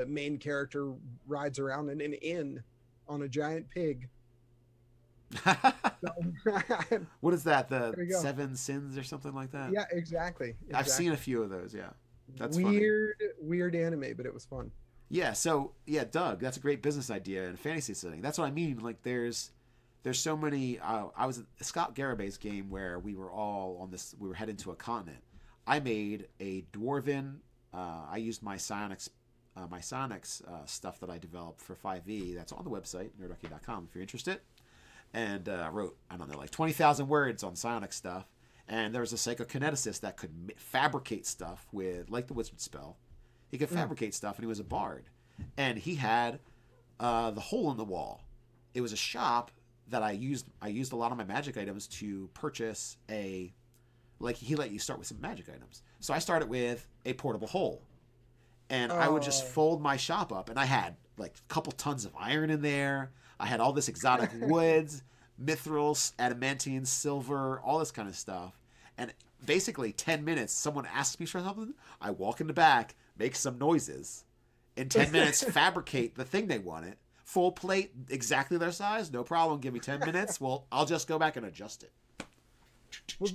main character rides around in an inn on a giant pig. What is that? The 7 Sins or something like that? Yeah, exactly. I've seen a few of those. Yeah, that's weird anime, but it was fun. Yeah. So yeah, Doug, that's a great business idea in a fantasy setting. That's what I mean. Like there's so many. I was at Scott Garabay's game where we were all on this. We were heading to a continent. I made a dwarven. I used my Psionics stuff that I developed for 5e. That's on the website nerdarchy.com if you're interested. And wrote, I don't know, like 20,000 words on Psionic stuff. And there was a psychokineticist that could fabricate stuff with, like the wizard spell. He could fabricate stuff, and he was a bard. And he had the hole in the wall. It was a shop that I used a lot of my magic items to purchase he let you start with some magic items. So I started with a portable hole. And I would just fold my shop up, and I had like a couple tons of iron in there. I had all this exotic woods, mithrils, adamantine, silver, all this kind of stuff. And basically 10 minutes, someone asks me for something, I walk in the back, make some noises. In 10 minutes, fabricate the thing they wanted. Full plate, exactly their size, no problem. Give me 10 minutes. Well, I'll just go back and adjust it. Well,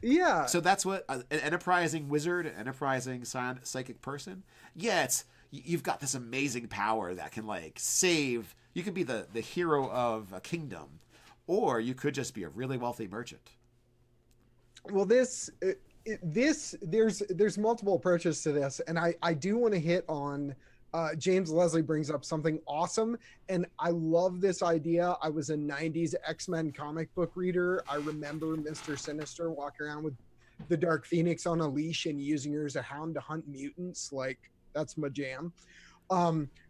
yeah. So that's what an enterprising wizard, an enterprising psychic person. Yeah, you've got this amazing power that can like save. You could be the hero of a kingdom, or you could just be a really wealthy merchant. Well, there's multiple approaches to this, and I do want to hit on. James Leslie brings up something awesome, and I love this idea. I was a 90s X-Men comic book reader. I remember Mr. Sinister walking around with the Dark Phoenix on a leash and using her as a hound to hunt mutants. Like, that's my jam.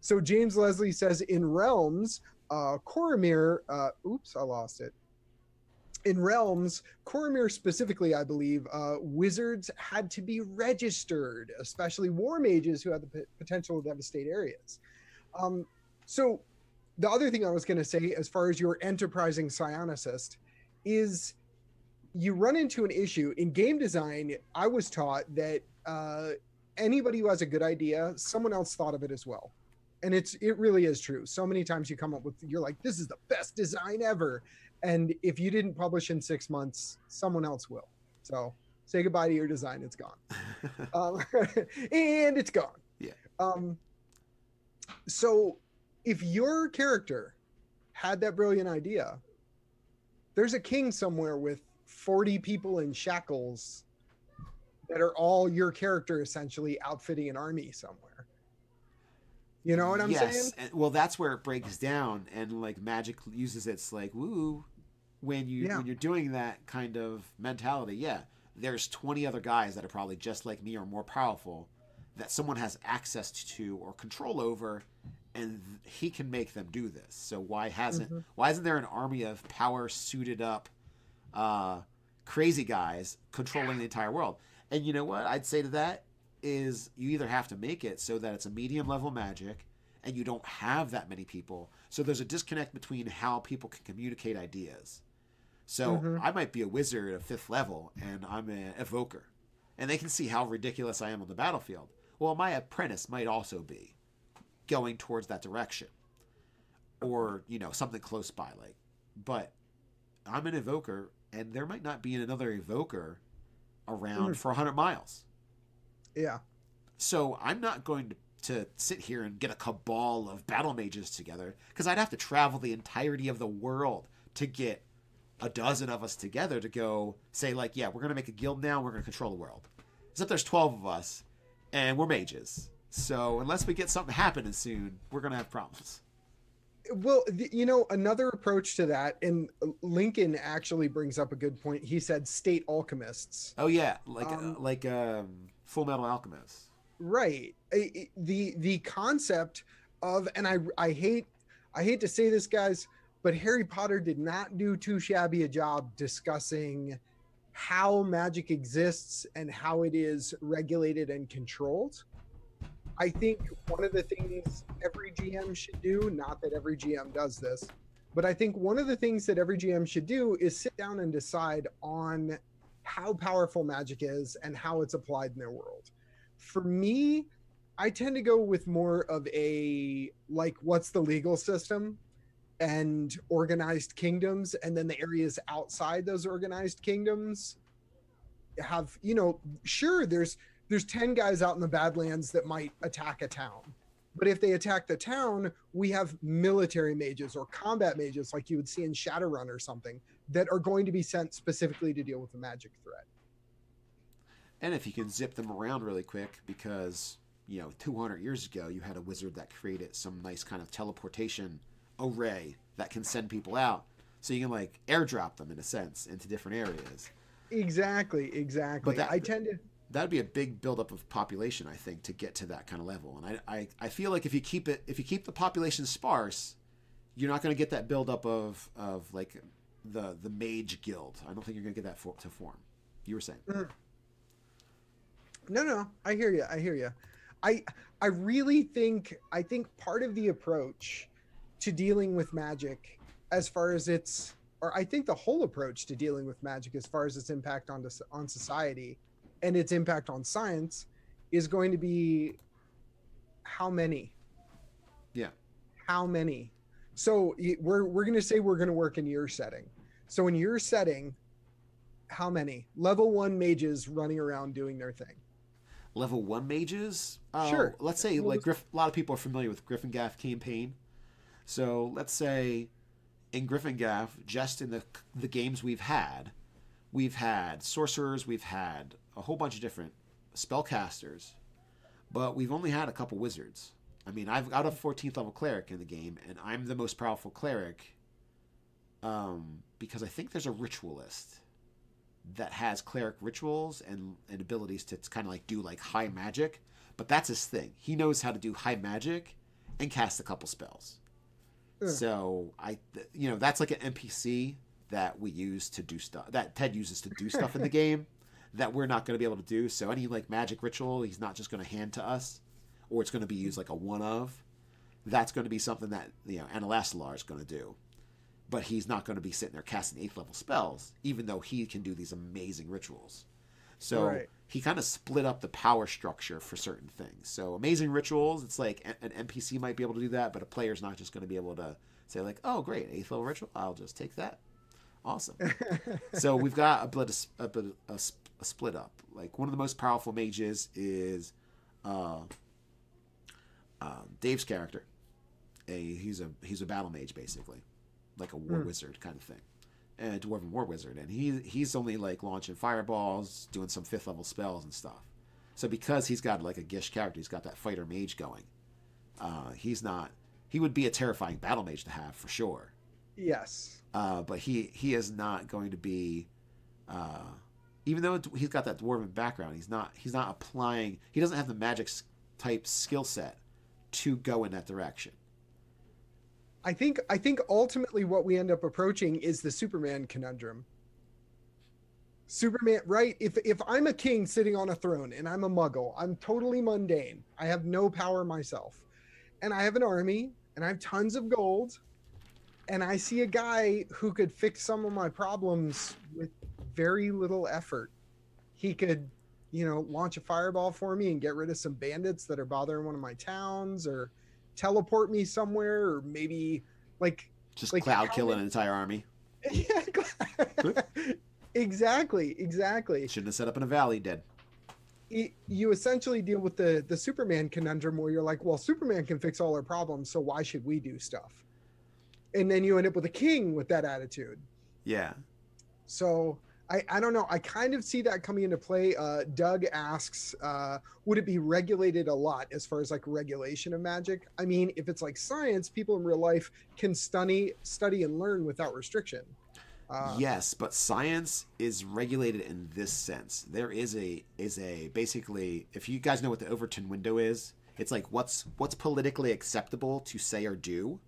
So James Leslie says in Realms, Coromir, oops, I lost it. In Realms, Coromir specifically, I believe, wizards had to be registered, especially war mages who had the potential to devastate areas. So the other thing I was going to say, as far as your enterprising psionicist, is you run into an issue. In game design, I was taught that anybody who has a good idea, someone else thought of it as well. And it really is true. So many times you come up with, you're like, this is the best design ever. And if you didn't publish in 6 months, someone else will. So say goodbye to your design. It's gone. And it's gone. Yeah. So if your character had that brilliant idea, there's a king somewhere with 40 people in shackles that are all your character essentially outfitting an army somewhere. You know what I'm saying? Yes, and, well, that's where it breaks down, and like magic uses its like woo Yeah. when you're doing that kind of mentality. Yeah, there's 20 other guys that are probably just like me or more powerful that someone has access to or control over, and he can make them do this. So Mm-hmm. why isn't there an army of power suited up uh, crazy guys controlling the entire world? And you know what I'd say to that is you either have to make it so that it's a medium level magic and you don't have that many people. So there's a disconnect between how people can communicate ideas. So Mm-hmm. I might be a wizard of 5th level and I'm an evoker. And they can see how ridiculous I am on the battlefield. Well, my apprentice might also be going towards that direction. Or, something close by like. But I'm an evoker and there might not be another evoker Mm-hmm. around for 100 miles. Yeah. So I'm not going to sit here and get a cabal of battle mages together because I'd have to travel the entirety of the world to get a dozen of us together to go say like, yeah, we're going to make a guild now. We're going to control the world. Except there's 12 of us and we're mages. So unless we get something happening soon, we're going to have problems. Well, another approach to that, and Lincoln actually brings up a good point. He said state alchemists. Oh yeah, Um, Full Metal Alchemist. right. The concept of, and I hate to say this, guys, but Harry Potter did not do too shabby a job discussing how magic exists and how it is regulated and controlled. I think one of the things every GM should do, not that every GM does this, but I think one of the things that every GM should do is sit down and decide on how powerful magic is and how it's applied in their world. For me, I tend to go with more of a like, what's the legal system and organized kingdoms, and then the areas outside those organized kingdoms have, sure, there's 10 guys out in the Badlands that might attack a town. But if they attack the town, we have military mages or combat mages like you would see in Shadowrun or something that are going to be sent specifically to deal with the magic threat. And if you can zip them around really quick, because 200 years ago you had a wizard that created some nice kind of teleportation array that can send people out, so you can like airdrop them in a sense into different areas. Exactly. But that I tend to that would be a big buildup of population, I think, to get to that kind of level. And I feel like if you keep the population sparse, you're not going to get that buildup of like the mage guild. I don't think you're going to get that to form. You were saying. no, I hear you. I really think part of the approach to dealing with magic, as far as its, or I think the whole approach to dealing with magic as far as its impact on society and its impact on science, is going to be how many. Yeah. How many. So we're going to say we're going to work in your setting. So in your setting, how many level 1 mages running around doing their thing? Level 1 mages. Sure. Let's say like a lot of people are familiar with Gryffindor campaign. So let's say in Gryffindor, just in the games we've had sorcerers, we've had a whole bunch of different spellcasters, but we've only had a couple wizards. I mean, I've got a 14th level cleric in the game, and I'm the most powerful cleric because I think there's a ritualist that has cleric rituals and abilities to kind of like do like high magic, but that's his thing. He knows how to do high magic and cast a couple spells. So that's like an NPC that we use to do stuff that Ted uses to do stuff in the game that we're not going to be able to do. So any like magic ritual, he's not just going to hand to us, or it's going to be used like a one of. That's going to be something that Anilastalar is going to do, but he's not going to be sitting there casting 8th level spells, even though he can do these amazing rituals. So Right. he kind of split up the power structure for certain things. So amazing rituals, it's like an NPC might be able to do that, but a player's not just going to be able to say like, oh great, 8th level ritual, I'll just take that. Awesome. So we've got a split up. Like one of the most powerful mages is Dave's character, he's a battle mage basically, like a war wizard kind of thing, a dwarven war wizard, and he's only like launching fireballs, doing some 5th level spells and stuff. So because he's got like a Gish character, he's got that fighter mage going. He would be a terrifying battle mage to have for sure. Yes. But he is not going to be, even though he's got that dwarven background, he's not applying. He doesn't have the magic type skill set to go in that direction. I think ultimately what we end up approaching is the Superman conundrum. Superman, right? If I'm a king sitting on a throne and I'm a muggle, I'm totally mundane. I have no power myself. And I have an army and I have tons of gold. And I see a guy who could fix some of my problems with very little effort. He could, launch a fireball for me and get rid of some bandits that are bothering one of my towns, or teleport me somewhere, or maybe just cloud kill an entire army. Yeah, exactly. Shouldn't have set up in a valley, dead. You essentially deal with the Superman conundrum where you're like, well, Superman can fix all our problems, so why should we do stuff? And then you end up with a king with that attitude. Yeah. So I don't know. I kind of see that coming into play. Doug asks, would it be regulated a lot as far as like regulation of magic? I mean, if it's like science, people in real life can study and learn without restriction. Yes, but science is regulated in this sense. There is a basically, if you guys know what the Overton window is, it's like what's politically acceptable to say or do.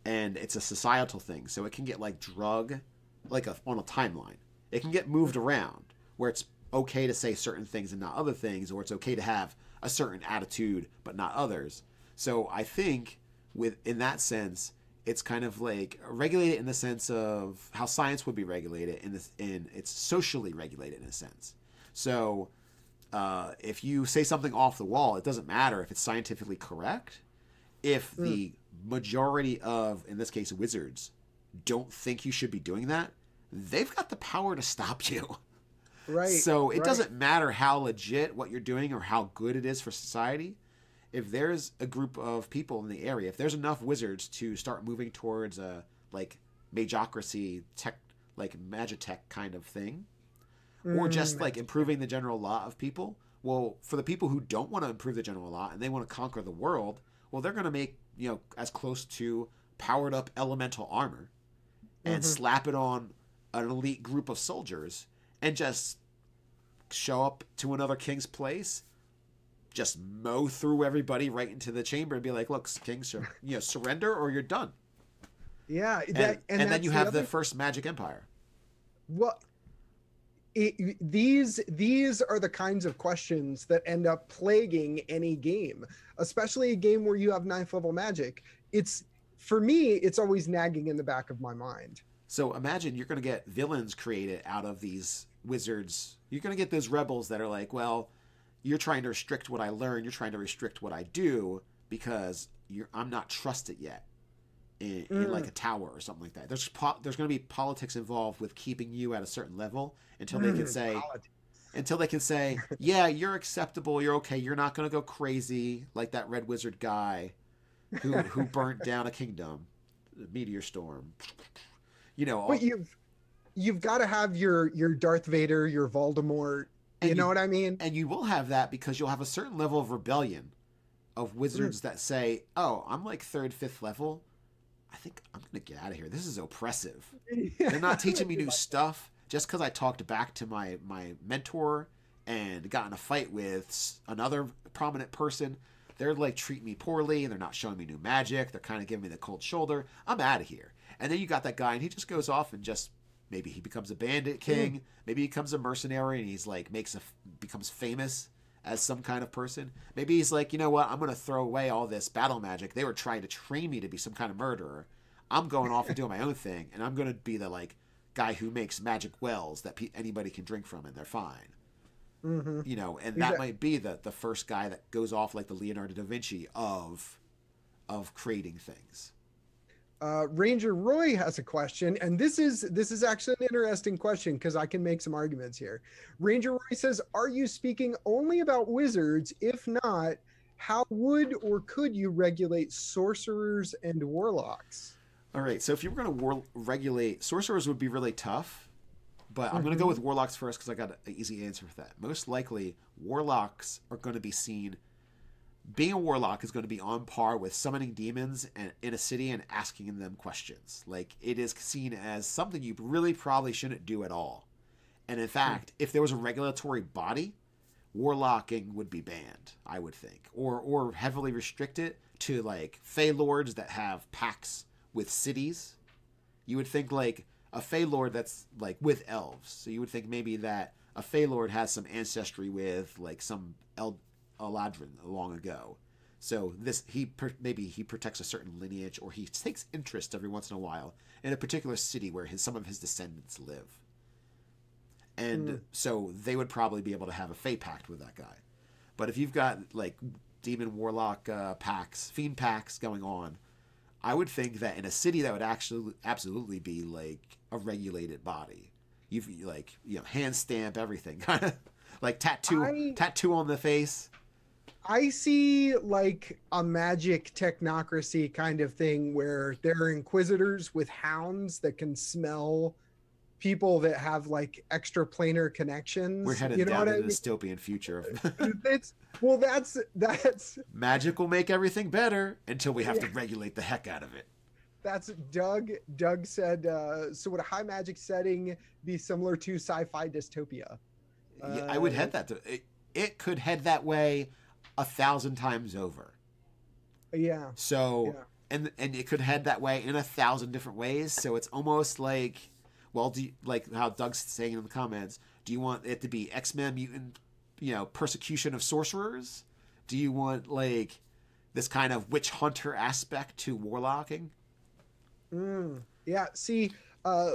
And it's a societal thing, so it can get like on a timeline. It can get moved around where it's okay to say certain things and not other things, or it's okay to have a certain attitude but not others. So I think in that sense, it's kind of like regulated in the sense of how science would be regulated in it's socially regulated in a sense. So if you say something off the wall, it doesn't matter if it's scientifically correct. If the majority of, in this case, wizards don't think you should be doing that, they've got the power to stop you. Right. So it doesn't matter how legit what you're doing or how good it is for society. If there's a group of people in the area, if there's enough wizards to start moving towards a like magocracy tech, like magitech kind of thing, or just like improving the general law of people, well, for the people who don't want to improve the general law and they want to conquer the world, well, they're going to make, as close to powered up elemental armor and slap it on an elite group of soldiers and just show up to another king's place, just mow through everybody right into the chamber and be like, look, king, surrender or you're done. Yeah. And then you have the first magic empire. Well, these are the kinds of questions that end up plaguing any game, especially a game where you have 9th level magic. For me, it's always nagging in the back of my mind. So imagine you're going to get villains created out of these wizards. You're going to get those rebels that are like, well, you're trying to restrict what I learn. You're trying to restrict what I do because I'm not trusted yet in like a tower or something like that. There's going to be politics involved with keeping you at a certain level until they can say, yeah, you're acceptable. You're okay. You're not going to go crazy like that red wizard guy who burnt down a kingdom, meteor storm. But you've got to have your Darth Vader, your Voldemort. You know what I mean? And you will have that because you'll have a certain level of rebellion of wizards that say, oh, I'm like 3rd, 5th level. I think I'm going to get out of here. This is oppressive. They're not teaching me new stuff just because I talked back to my mentor and got in a fight with another prominent person. They're like treating me poorly and they're not showing me new magic. They're kind of giving me the cold shoulder. I'm out of here. And then you got that guy and he just goes off and just maybe he becomes a bandit king. Maybe he becomes a mercenary and he's like becomes famous as some kind of person. Maybe he's like, you know what? I'm going to throw away all this battle magic. They were trying to train me to be some kind of murderer. I'm going off and doing my own thing. And I'm going to be the like guy who makes magic wells that anybody can drink from and they're fine. And that might be the first guy that goes off like the Leonardo da Vinci of creating things. Ranger Roy has a question, and this is actually an interesting question because I can make some arguments here. Ranger Roy says, are you speaking only about wizards? If not, how would or could you regulate sorcerers and warlocks? All right, so if you were going to regulate, sorcerers would be really tough, but I'm going to go Mm-hmm. with warlocks first because I got an easy answer for that. Most likely, warlocks are going to be seen. Being a warlock is going to be on par with summoning demons in a city and asking them questions. Like, it is seen as something you really probably shouldn't do at all. And in fact, if there was a regulatory body, warlocking would be banned, I would think, or heavily restricted to like Fey lords that have pacts with cities. You would think like a Fey lord that's like with elves. So you would think maybe that a Fey lord has some ancestry with like some Eladrin long ago. So this maybe he protects a certain lineage, or he takes interest every once in a while in a particular city where some of his descendants live. And so they would probably be able to have a Fey pact with that guy. But if you've got like demon warlock pacts, fiend pacts going on, I would think that in a city that would actually absolutely be like a regulated body. You've like, you know, hand stamp everything, kind of like tattoo on the face. I see like a magic technocracy kind of thing where there are inquisitors with hounds that can smell people that have like extra planar connections. We're headed down to the dystopian future. That's magic will make everything better until we have to regulate the heck out of it. That's Doug. Doug said, so would a high magic setting be similar to sci-fi dystopia? Yeah, I would head that to it could head that way 1,000 times over. Yeah. So and it could head that way in 1,000 different ways. So it's almost like, well, like how Doug's saying in the comments, do you want it to be X-Men mutant, you know, persecution of sorcerers? Do you want like this kind of witch hunter aspect to warlocking? Yeah. See,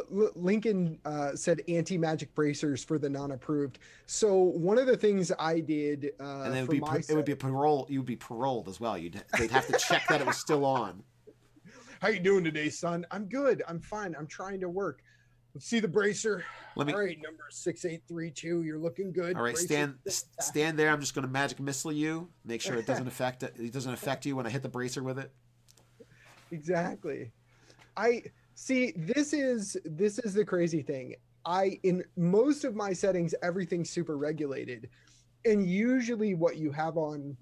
Lincoln said anti-magic bracers for the non-approved. So one of the things I did, and then it would be parole. You would be paroled as well. They'd have to check that it was still on. How you doing today, son? I'm good. I'm fine. I'm trying to work. Let's see the bracer. All right, number 6832. You're looking good. All right, stand there. I'm just going to magic missile you. Make sure it doesn't affect you when I hit the bracer with it. Exactly. I see. This is the crazy thing. In most of my settings, everything's super regulated, and usually what you have on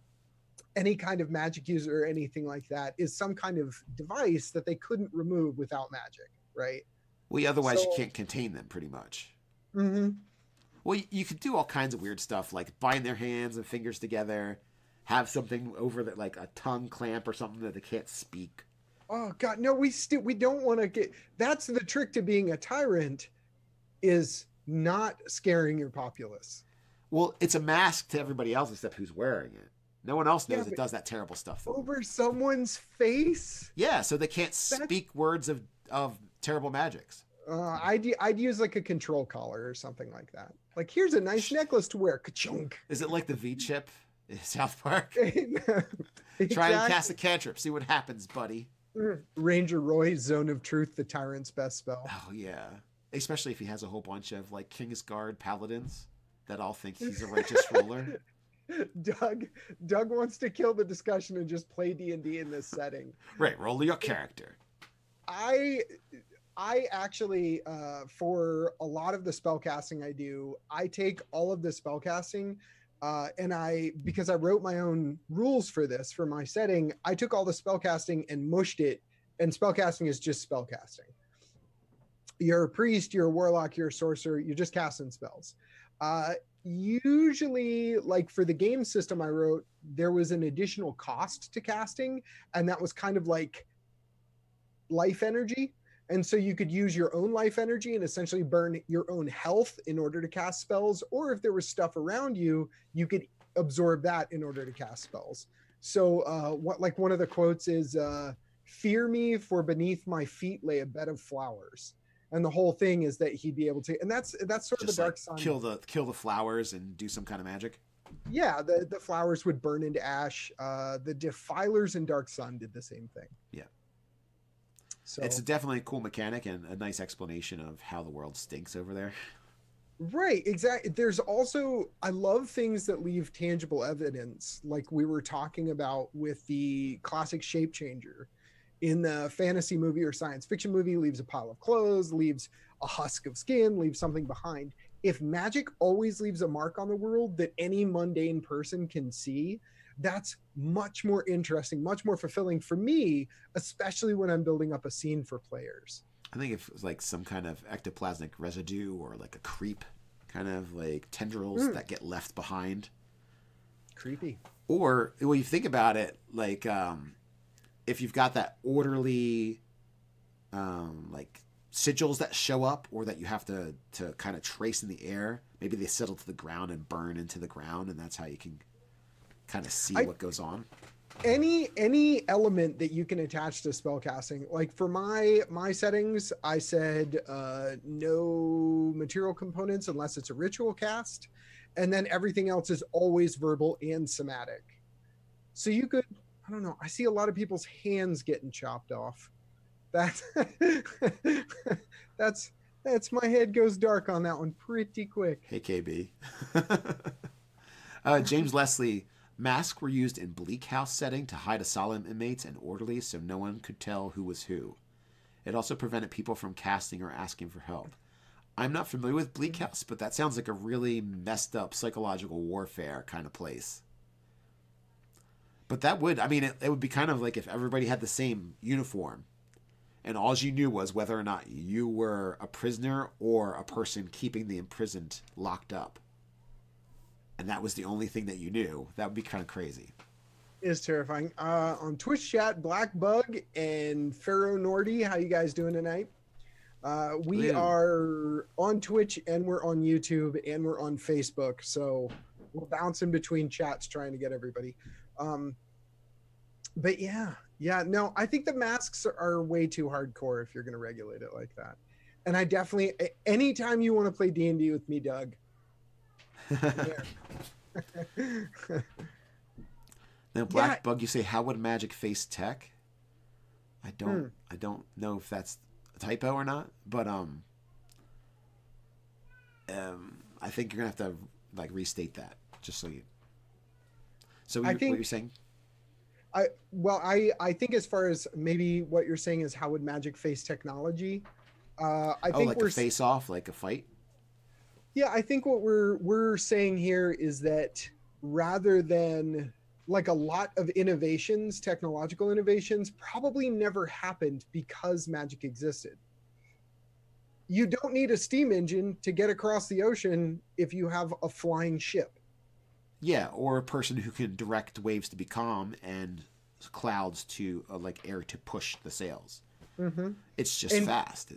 any kind of magic user or anything like that is some kind of device that they couldn't remove without magic, right? Well, otherwise you can't contain them, pretty much. Mm-hmm. Well, you could do all kinds of weird stuff, like bind their hands and fingers together, have something over that, like a tongue clamp or something that they can't speak. Oh God, no! We don't want to get. That's the trick to being a tyrant, is not scaring your populace. Well, it's a mask to everybody else except who's wearing it. No one else knows it does that terrible stuff. Over someone's face? Yeah, so they can't speak words of terrible magics. I'd use like a control collar or something like that. Like, here's a nice necklace to wear. Ka-chunk. Is it like the V-chip in South Park? Exactly. Try and cast a cantrip. See what happens, buddy. Ranger Roy, Zone of Truth, the tyrant's best spell. Oh, yeah. Especially if he has a whole bunch of like Kingsguard paladins that all think he's a righteous ruler. Doug wants to kill the discussion and just play D&D in this setting. Right, roll your character. I actually, for a lot of the spellcasting I do, I take all of the spellcasting and because I wrote my own rules for this, for my setting, I took all the spellcasting and mushed it, and spellcasting is just spellcasting. You're a priest, you're a warlock, you're a sorcerer, you're just casting spells. Usually, like for the game system I wrote, there was an additional cost to casting, and that was kind of like life energy. And so you could use your own life energy and essentially burn your own health in order to cast spells. Or if there was stuff around you, you could absorb that in order to cast spells. So one of the quotes is, "Fear me, for beneath my feet lay a bed of flowers." And the whole thing is that he'd be able to, and that's sort of the dark side. Kill the flowers and do some kind of magic. Yeah, the flowers would burn into ash. The Defilers in Dark Sun did the same thing. Yeah. So it's definitely a cool mechanic and a nice explanation of how the world stinks over there. Right, exactly. There's also, I love things that leave tangible evidence, like we were talking about with the classic shape changer. In the fantasy movie or science fiction movie, leaves a pile of clothes, leaves a husk of skin, leaves something behind. If magic always leaves a mark on the world that any mundane person can see, that's much more interesting, much more fulfilling for me, especially when I'm building up a scene for players. I think if it was like some kind of ectoplasmic residue or like a creep, kind of like tendrils that get left behind. Creepy. Or when you think about it, like if you've got that orderly, like sigils that show up or that you have to kind of trace in the air, maybe they settle to the ground and burn into the ground, and that's how you can kind of see what goes on. Any element that you can attach to spellcasting, like for my settings, I said no material components unless it's a ritual cast, and then everything else is always verbal and somatic. So you could, I don't know, I see a lot of people's hands getting chopped off. That's that's my head goes dark on that one pretty quick. Hey KB. James Leslie. Masks were used in Bleak House setting to hide asylum inmates and orderlies so no one could tell who was who. It also prevented people from casting or asking for help. I'm not familiar with Bleak House, but that sounds like a really messed up psychological warfare kind of place. But that would, I mean, it would be kind of like if everybody had the same uniform and all you knew was whether or not you were a prisoner or a person keeping the imprisoned locked up. And that was the only thing that you knew. That would be kind of crazy. Is terrifying. On Twitch chat, Black Bug and Pharaoh Nordy, how you guys doing tonight? We are on Twitch and we're on YouTube and we're on Facebook. So we're bouncing between chats trying to get everybody. But yeah, no, I think the masks are way too hardcore if you're going to regulate it like that. And I definitely, anytime you want to play D&D with me, Doug. Now, Black Bug, you say, how would magic face tech? I don't know if that's a typo or not, but I think you're gonna have to like restate that just so you. So what you're saying? I think as far as maybe what you're saying is how would magic face technology? I think like a face off, like a fight. Yeah, I think what we're saying here is that rather than like a lot of innovations, technological innovations probably never happened because magic existed. You don't need a steam engine to get across the ocean if you have a flying ship. Yeah, or a person who can direct waves to be calm and clouds to like air to push the sails. Mm-hmm. It's just fast.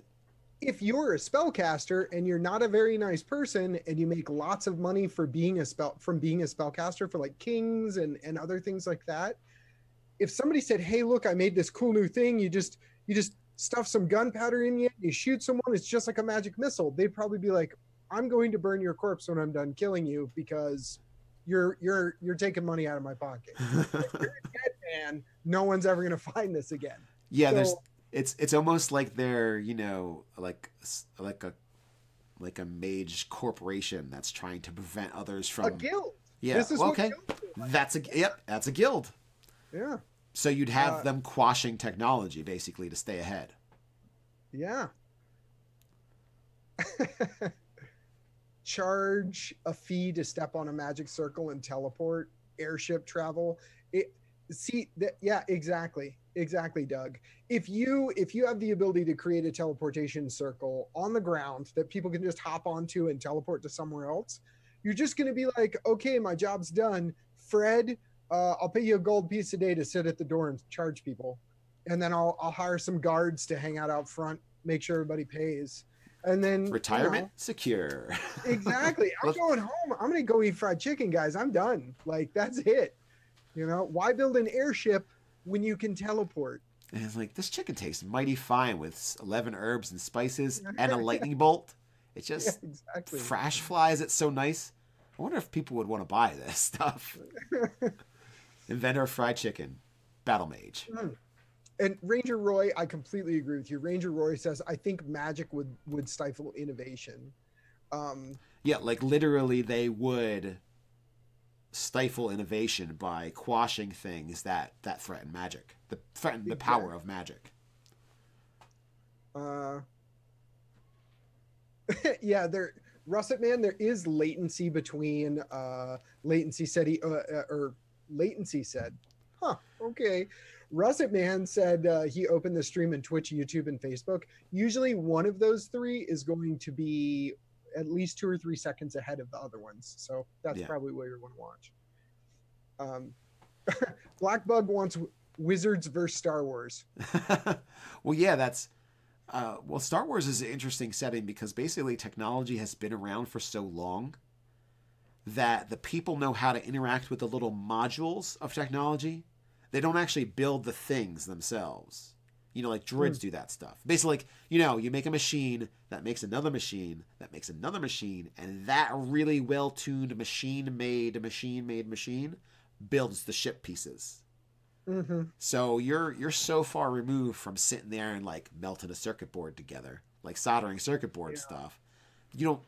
If you're a spellcaster and you're not a very nice person and you make lots of money for being a spellcaster for like kings and other things like that, if somebody said, hey, look, I made this cool new thing, you just stuff some gunpowder in you, you shoot someone, it's just like a magic missile, they'd probably be like, I'm going to burn your corpse when I'm done killing you because you're taking money out of my pocket. If you're a dead man, no one's ever going to find this again. Yeah, so, it's almost like they're, you know, like a mage corporation that's trying to prevent others from a guild. Yeah. This is okay. That's a guild. Yeah. So you'd have them quashing technology basically to stay ahead. Yeah. Charge a fee to step on a magic circle and teleport, airship travel. Exactly, Doug. If you have the ability to create a teleportation circle on the ground that people can just hop onto and teleport to somewhere else, you're just going to be like, okay, my job's done. Fred, I'll pay you a gold piece a day to sit at the door and charge people. And then I'll hire some guards to hang out front, make sure everybody pays. And then retirement secure. Exactly. I'm going home. I'm going to go eat fried chicken, guys. I'm done. Like, that's it. You know, why build an airship when you can teleport? And it's like, this chicken tastes mighty fine with 11 herbs and spices and a lightning bolt. It just fresh flies. It's so nice. I wonder if people would want to buy this stuff. Inventor of fried chicken. Battle Mage. And Ranger Roy, I completely agree with you. Ranger Roy says, I think magic would stifle innovation. Yeah, like literally they would stifle innovation by quashing things that threaten magic, that threaten the power of magic. Yeah, Russet Man, there is latency between latency said latency said, huh, okay. Russet Man said he opened the stream in Twitch, YouTube, and Facebook. Usually one of those three is going to be at least 2 or 3 seconds ahead of the other ones. So that's probably what you're going to watch. Blackbug wants Wizards versus Star Wars. Well, yeah, that's well, Star Wars is an interesting setting because basically technology has been around for so long that the people know how to interact with the little modules of technology. They don't actually build the things themselves. You know, like droids do that stuff. Basically, like, you know, you make a machine that makes another machine that makes another machine, and that really well-tuned machine-made machine builds the ship pieces. Mm-hmm. So you're so far removed from sitting there and like melting a circuit board together, like soldering circuit board stuff. You don't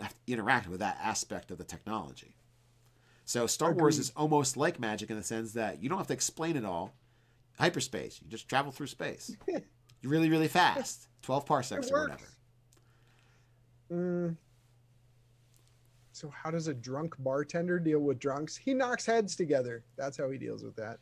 have to interact with that aspect of the technology. So Star Wars is almost like magic in the sense that you don't have to explain it all. Hyperspace, you just travel through space. Really, really fast. 12 parsecs or whatever. So how does a drunk bartender deal with drunks? He knocks heads together. That's how he deals with that.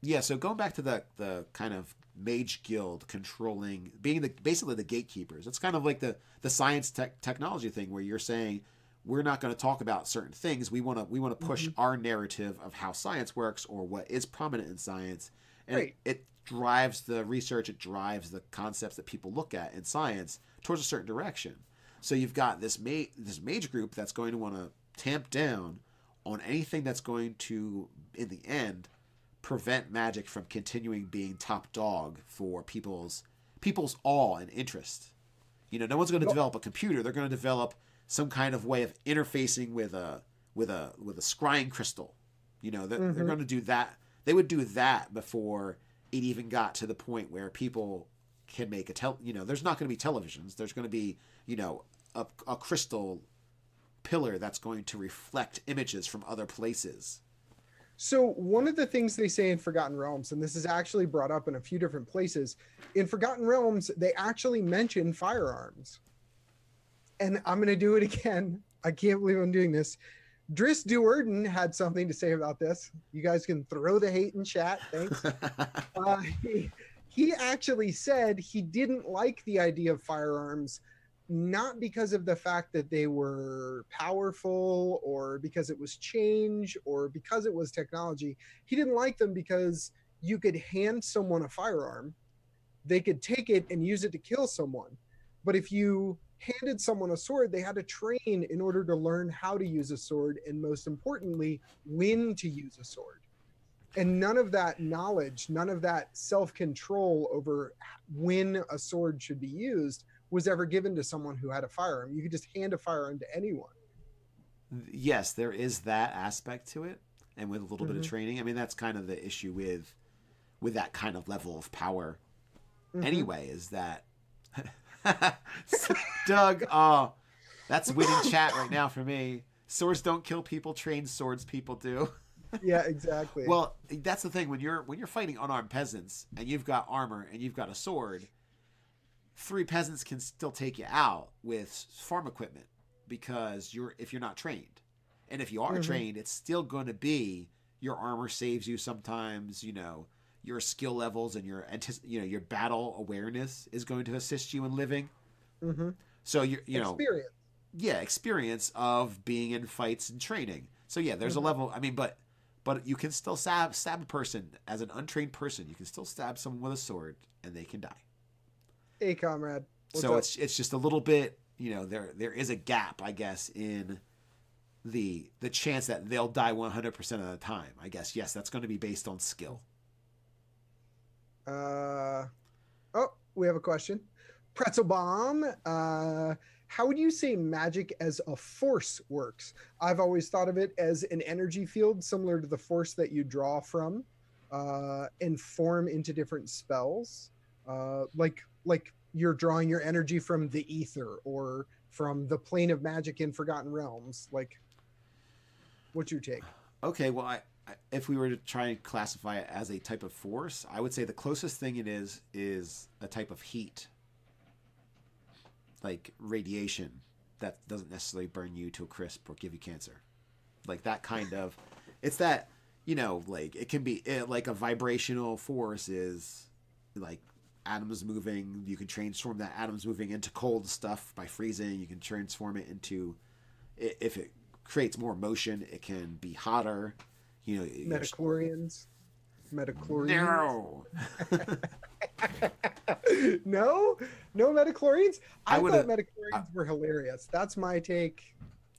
Yeah, so going back to the kind of mage guild controlling, being basically the gatekeepers. It's kind of like the science technology thing where you're saying we're not going to talk about certain things. We want to push our narrative of how science works or what is prominent in science, and it drives the research. It drives the concepts that people look at in science towards a certain direction. So you've got this mage group that's going to want to tamp down on anything that's going to, in the end, prevent magic from continuing being top dog for people's awe and interest. You know, no one's going to develop a computer. They're going to develop some kind of way of interfacing with a scrying crystal. You know, they're going to do that. They would do that before it even got to the point where people can make there's not going to be televisions. There's going to be, you know, a crystal pillar that's going to reflect images from other places. So one of the things they say in Forgotten Realms, and this is actually brought up in a few different places, in Forgotten Realms, they actually mention firearms. And I'm going to do it again. I can't believe I'm doing this. Drizzt Duerden had something to say about this. You guys can throw the hate in chat. Thanks. He actually said he didn't like the idea of firearms, not because of the fact that they were powerful or because it was change or because it was technology. He didn't like them because you could hand someone a firearm, they could take it and use it to kill someone. But if you handed someone a sword, they had to train in order to learn how to use a sword and, most importantly, when to use a sword. And none of that knowledge, none of that self-control over when a sword should be used was ever given to someone who had a firearm. You could just hand a firearm to anyone. Yes, there is that aspect to it, and with a little bit of training. I mean, that's kind of the issue with that kind of level of power. Anyway, is that Doug? Oh, that's winning chat right now for me. Swords don't kill people; trained swords people do. Yeah, exactly. Well, that's the thing when you're fighting unarmed peasants and you've got armor and you've got a sword. 3 peasants can still take you out with farm equipment because if you're not trained, and if you are trained, it's still going to be your armor saves you sometimes. You know, your skill levels and your battle awareness is going to assist you in living. So experience of being in fights and training. So yeah, there's a level. I mean, but you can still stab a person as an untrained person. You can still stab someone with a sword and they can die. Hey, comrade. So it's just a little bit, you know, there is a gap, I guess, in the chance that they'll die 100% of the time. I guess, yes, that's going to be based on skill. We have a question. Pretzel Bomb. How would you say magic as a force works? I've always thought of it as an energy field similar to the force that you draw from and form into different spells. Like you're drawing your energy from the ether or from the plane of magic in Forgotten Realms. Like, what's your take? Okay, well, if we were to try and classify it as a type of force, I would say the closest thing it is a type of heat, like radiation that doesn't necessarily burn you to a crisp or give you cancer. Like that kind of, it's that, like it can be like a vibrational force is like atoms moving. You can transform that atoms moving into cold stuff by freezing. You can transform it into, if it creates more motion, it can be hotter. Metachlorians. No. No metachlorians. I thought metachlorians were hilarious. That's my take.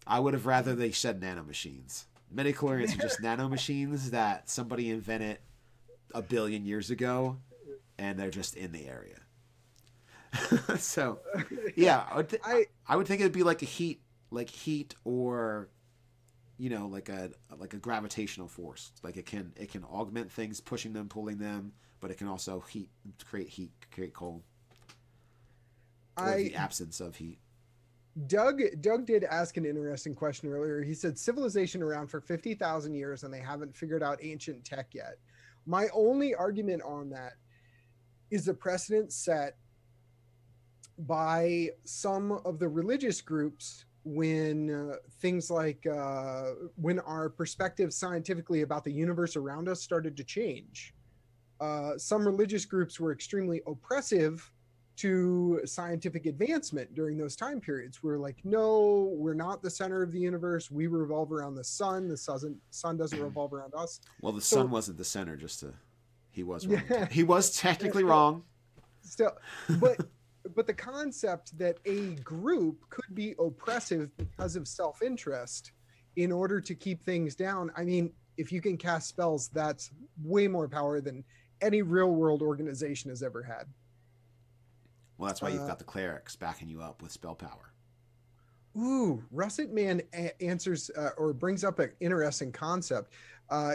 I would have rather they said nanomachines. Metachlorians are just nanomachines that somebody invented a billion years ago, and they're just in the area. So, yeah, I would think it'd be like a heat, or like a gravitational force. Like it can augment things, pushing them, pulling them, but it can also create cold, or the absence of heat. Doug did ask an interesting question earlier. He said civilization around for 50,000 years and they haven't figured out ancient tech yet. My only argument on that is the precedent set by some of the religious groups when things like when our perspective scientifically about the universe around us started to change. Some religious groups were extremely oppressive to scientific advancement during those time periods. We're like, no, we're not the center of the universe. We revolve around the sun. The sun doesn't revolve around us. Well, the sun wasn't the center. He was wrong. He was technically wrong. Still, but the concept that a group could be oppressive because of self-interest in order to keep things down. I mean, if you can cast spells, that's way more power than any real world organization has ever had. Well, that's why you've got the clerics backing you up with spell power. Ooh, Russet Man answers or brings up an interesting concept.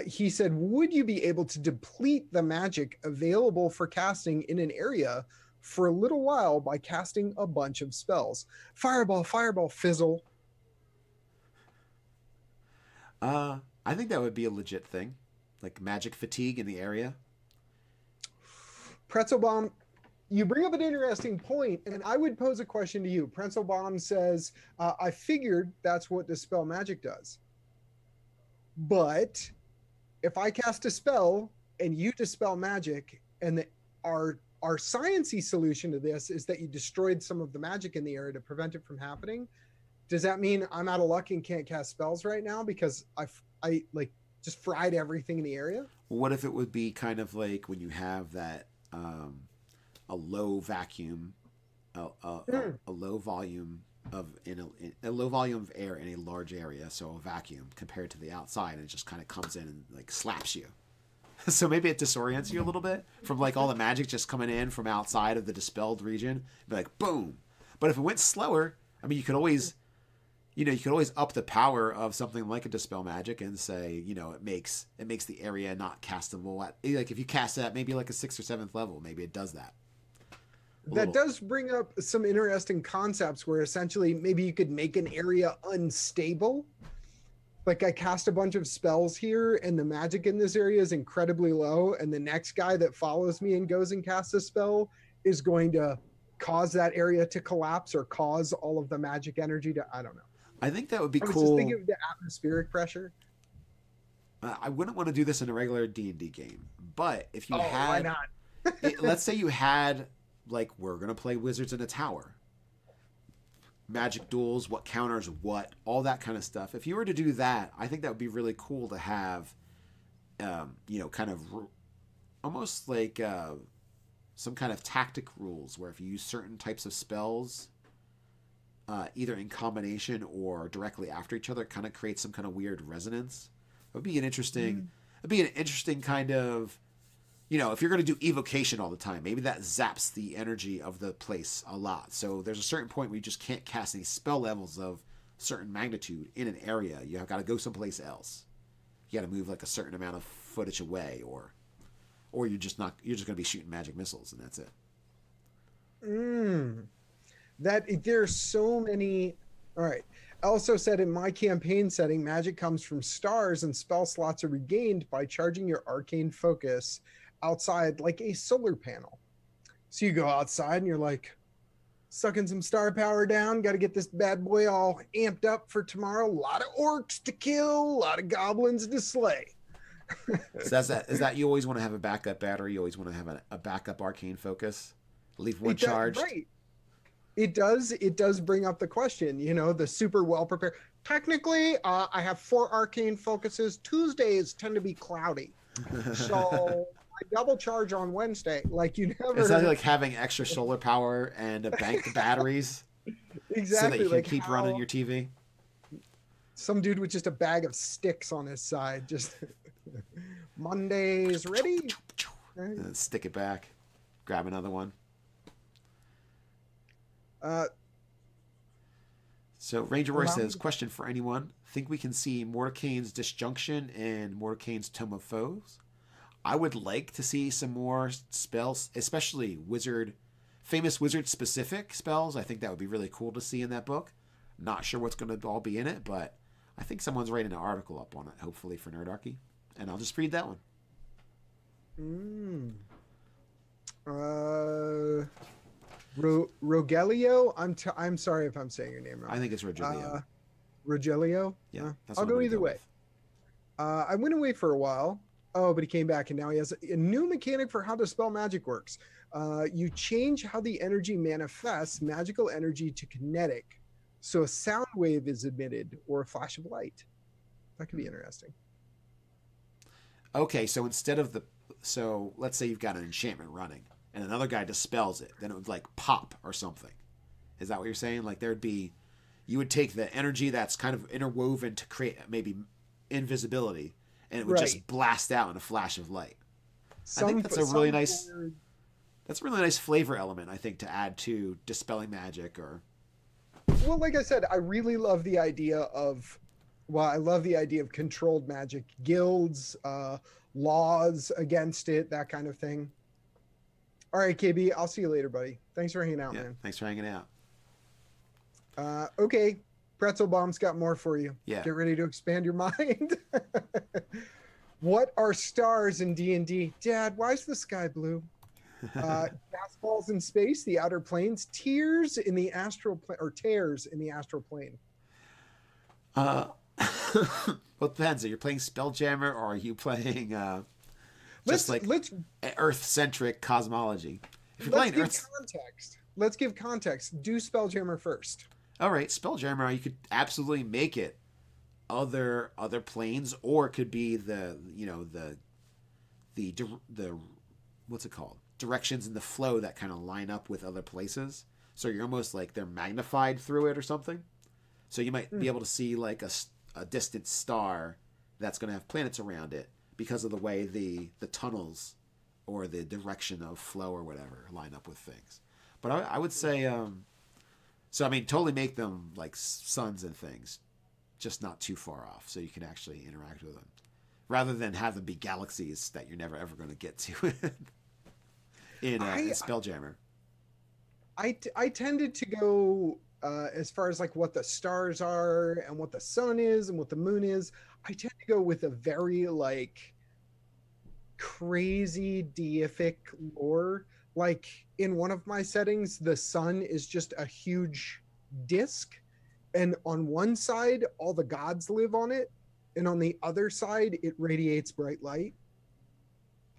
He said, would you be able to deplete the magic available for casting in an area for a little while by casting a bunch of spells? Fireball, fizzle. I think that would be a legit thing. Like magic fatigue in the area. Pretzel Bomb, you bring up an interesting point, and I would pose a question to you. Pretzel Bomb says, I figured that's what Dispel Magic does. But if I cast a spell and you Dispel Magic, and our sciencey solution to this is that you destroyed some of the magic in the area to prevent it from happening, does that mean I'm out of luck and can't cast spells right now because I like just fried everything in the area? What if it would be kind of like when you have that a low vacuum, a low volume of a low volume of air in a large area, so a vacuum compared to the outside, and it just kind of comes in and like slaps you. So maybe it disorients you a little bit from like all the magic just coming in from outside of the dispelled region. Be like boom. But if it went slower, I mean, you could always up the power of something like a Dispel Magic and say, it makes the area not castable at, like, if you cast that maybe like a 6th or 7th level, maybe it does that. That does bring up some interesting concepts where essentially maybe you could make an area unstable. Like I cast a bunch of spells here and the magic in this area is incredibly low, and the next guy that follows me and goes and casts a spell is going to cause that area to collapse or cause all of the magic energy to, I don't know. I think that would be cool. I was just thinking of the atmospheric pressure. I wouldn't want to do this in a regular D&D game, but if you had, why not? let's say you had, like, we're going to play Wizards in a Tower. Magic duels, what counters what, all that kind of stuff. If you were to do that, I think that would be really cool to have, kind of almost like some kind of tactic rules where if you use certain types of spells, either in combination or directly after each other, kind of creates some kind of weird resonance. It would be an interesting, kind of, if you're going to do evocation all the time, maybe that zaps the energy of the place a lot. So there's a certain point where you just can't cast any spell levels of certain magnitude in an area. You have got to go someplace else. You got to move like a certain amount of footage away, or you're just going to be shooting magic missiles and that's it. Mm. That there's so many. All right. I also said in my campaign setting, magic comes from stars and spell slots are regained by charging your arcane focus outside like a solar panel. So you go outside and you're like sucking some star power down, got to get this bad boy all amped up for tomorrow. A lot of orcs to kill, a lot of goblins to slay. So is that you always want to have a backup battery? You always want to have a backup arcane focus? Leave one charged? Right. It does bring up the question, the super well prepared. Technically, I have 4 arcane focuses. Tuesdays tend to be cloudy, so I double charge on Wednesday. Like you never. It's like having extra solar power and a bank of batteries, exactly, so that you can like keep running your TV. Some dude with just a bag of sticks on his side, just Mondays ready. Stick it back, grab another one. So Ranger Roy says, question for anyone. Think we can see Mordecaine's Disjunction and Mordecaine's Tome of Foes? I would like to see some more spells, especially famous wizard specific spells. I think that would be really cool to see in that book. Not sure what's going to all be in it, but I think someone's writing an article up on it, hopefully for Nerdarchy. And I'll just read that one. Rogelio. I'm sorry if I'm saying your name wrong. I think it's Rogelio. Rogelio. Yeah, I'll go either way. I went away for a while. Oh, but he came back, and now he has a new mechanic for how to spell magic works. You change how the energy manifests magical energy to kinetic, so a sound wave is emitted or a flash of light. That could be interesting. Okay, so let's say you've got an enchantment running, and another guy dispels it, then it would like pop or something. Is that what you're saying? Like you would take the energy that's kind of interwoven to create maybe invisibility, and it would just blast out in a flash of light. I think that's a really nice flavor element, I think, to add to dispelling magic. Or well, like I said, I really love the idea of controlled magic, guilds, laws against it, that kind of thing. All right, KB, I'll see you later, buddy. Thanks for hanging out, man. Thanks for hanging out. Okay, Pretzel Bomb's got more for you. Yeah. Get ready to expand your mind. What are stars in D&D? Dad, why is the sky blue? Gas balls in space, the outer planes, tears in the astral plane, or tears in the astral plane. Well, it depends. Are you playing Spelljammer, or are you playing let's Earth-centric cosmology? If you're playing context. Let's give context. Do Spelljammer first. All right, Spelljammer, you could absolutely make it other planes, or it could be the what's it called? Directions in the flow that kind of line up with other places. So you're almost like they're magnified through it or something. So you might be able to see like a distant star that's going to have planets around it because of the way the tunnels or the direction of flow or whatever line up with things. But I would say, totally make them like suns and things, just not too far off, so you can actually interact with them, rather than have them be galaxies that you're never ever going to get to in Spelljammer. I tended to go as far as like what the stars are and what the sun is and what the moon is. I tend to go with a very like crazy deific lore. Like in one of my settings, the sun is just a huge disc, and on one side all the gods live on it, and on the other side it radiates bright light.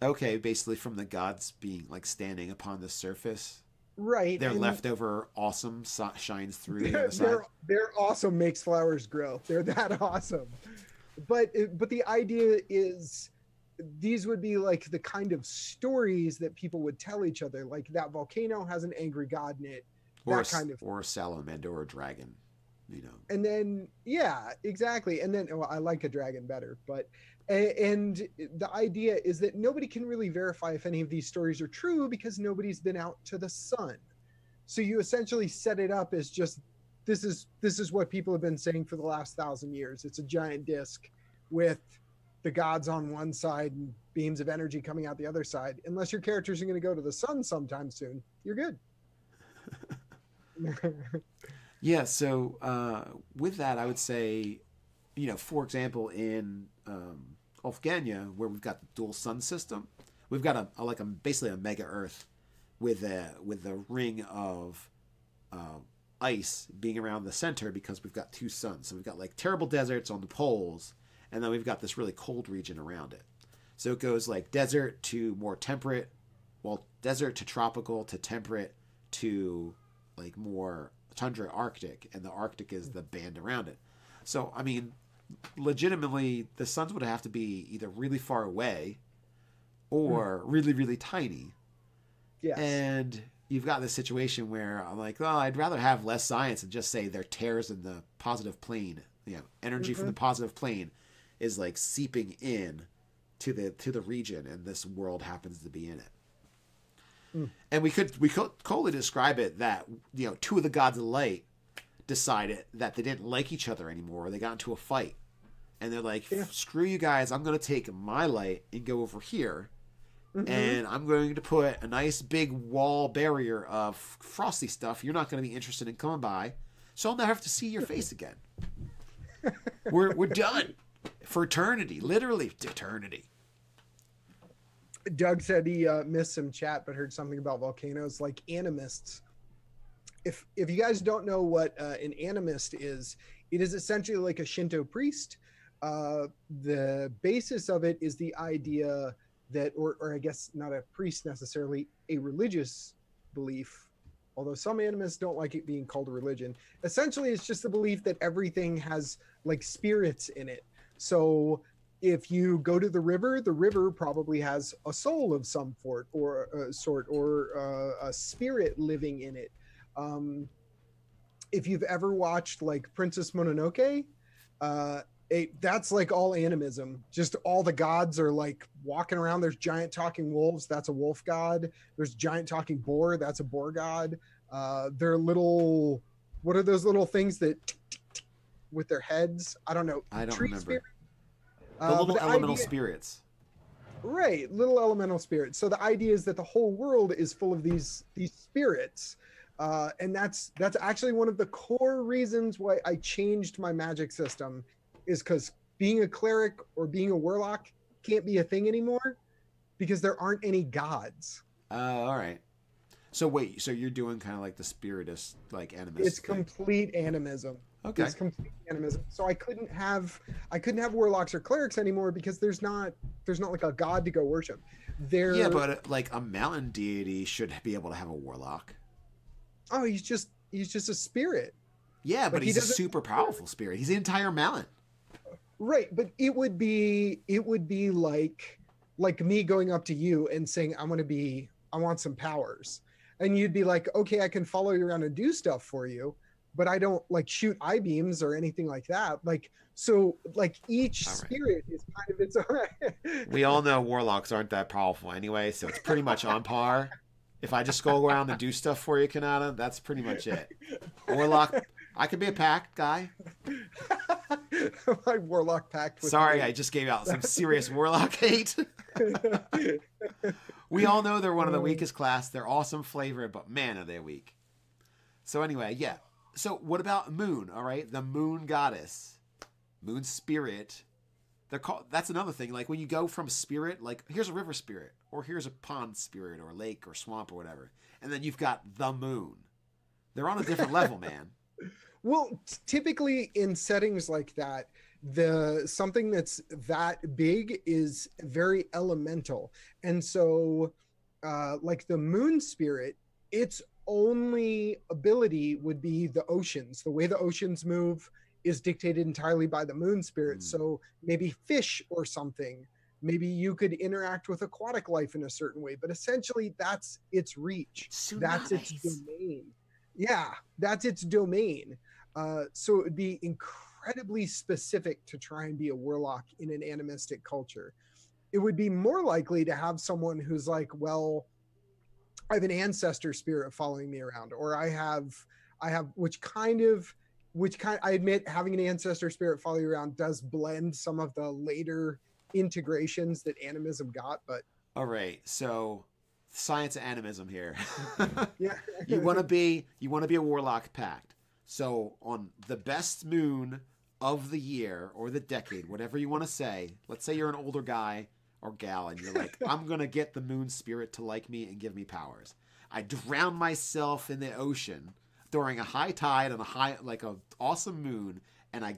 Okay, basically from the gods being like standing upon the surface. Right. Their leftover awesome shines through the other side. Their awesome makes flowers grow. They're that awesome. But the idea is these would be like the kind of stories that people would tell each other. Like that volcano has an angry god in it. Or a salamander or a dragon, And then, yeah, exactly. And then, I like a dragon better, and the idea is that nobody can really verify if any of these stories are true because nobody's been out to the sun. So you essentially set it up as just, this is what people have been saying for the last 1,000 years. It's a giant disc with the gods on one side and beams of energy coming out the other side. Unless your characters are going to go to the sun sometime soon, you're good. Yeah, so with that, I would say, for example, in Ulfgania, where we've got the dual sun system, we've got basically a mega Earth with a ring of ice being around the center because we've got two suns. So we've got like terrible deserts on the poles, and then we've got this really cold region around it. So it goes like desert to more temperate, well, desert to tropical to temperate to like more tundra Arctic, and the Arctic is the band around it. So, I mean, legitimately, the suns would have to be either really far away or really, really tiny. Yes. And you've got this situation where I'm like, oh, I'd rather have less science and just say they're tears in the positive plane. Energy from the positive plane is like seeping in to the region, and this world happens to be in it. And we could totally describe it that two of the gods of light decided that they didn't like each other anymore. They got into a fight, and they're like, "Screw you guys! I'm going to take my light and go over here, and I'm going to put a nice big wall barrier of frosty stuff. You're not going to be interested in coming by, so I'll never have to see your face again. We're done for eternity, literally eternity." Doug said he missed some chat, but heard something about volcanoes, like animists. If you guys don't know what an animist is, it is essentially like a Shinto priest. The basis of it is the idea that, or I guess not a priest necessarily, a religious belief, although some animists don't like it being called a religion. Essentially, it's just the belief that everything has like spirits in it. So if you go to the river probably has a soul of some sort, or a spirit living in it. If you've ever watched like Princess Mononoke, that's like all animism. Just all the gods are like walking around. There's giant talking wolves. That's a wolf god. There's giant talking boar. That's a boar god. They're little, what are those little things that with their heads? I don't know. I don't Tree remember. spirit? The little elemental spirits. Right, little elemental spirits. So the idea is that the whole world is full of these spirits, and that's actually one of the core reasons why I changed my magic system, is because being a cleric or being a warlock can't be a thing anymore because there aren't any gods. All right. So wait, so you're doing kind of like the spiritist, like animist. It's complete animism. Okay. It's complete animism. So I couldn't have warlocks or clerics anymore because there's not like a god to go worship. Yeah, but like a mountain deity should be able to have a warlock. Oh, he's just a spirit. Yeah, but he's a super powerful spirit. He's the entire mountain. Right, but it would be like me going up to you and saying I want some powers. And you'd be like, "Okay, I can follow you around and do stuff for you." But I don't like shoot I-beams or anything like that. Like, so like each spirit is kind of its own. We all know warlocks aren't that powerful anyway, so it's pretty much on par. If I just go around and do stuff for you, Kienata, that's pretty much it. Warlock, I could be a pact guy. My warlock pact. Sorry, I just gave out some serious warlock hate. We all know they're one of the weakest class. They're awesome flavor, but man, are they weak. So anyway, yeah. So what about Moon? All right, the Moon goddess, Moon spirit. They're called. That's another thing. Like when you go from spirit, like here's a river spirit, or here's a pond spirit, or lake, or swamp, or whatever, and then you've got the Moon. They're on a different level, man. Well, typically in settings like that, something that's that big is very elemental, and so like the Moon spirit, its only ability would be the oceans. The way the oceans move is dictated entirely by the Moon spirit. So maybe fish or something, maybe you could interact with aquatic life in a certain way, but essentially that's its reach. That's its domain. Yeah, that's its domain. So it would be incredibly specific to try and be a warlock in an animistic culture. It would be more likely to have someone who's like, well, I have an ancestor spirit following me around, or I have, which I admit having an ancestor spirit follow you around does blend some of the later integrations that animism got, but. All right. So science and animism here. Yeah. You want to be a warlock pact. So on the best moon of the year or the decade, whatever you want to say, let's say you're an older guy or gal and you're like, I'm going to get the moon spirit to like me and give me powers. I drown myself in the ocean during a high tide on a awesome moon, and I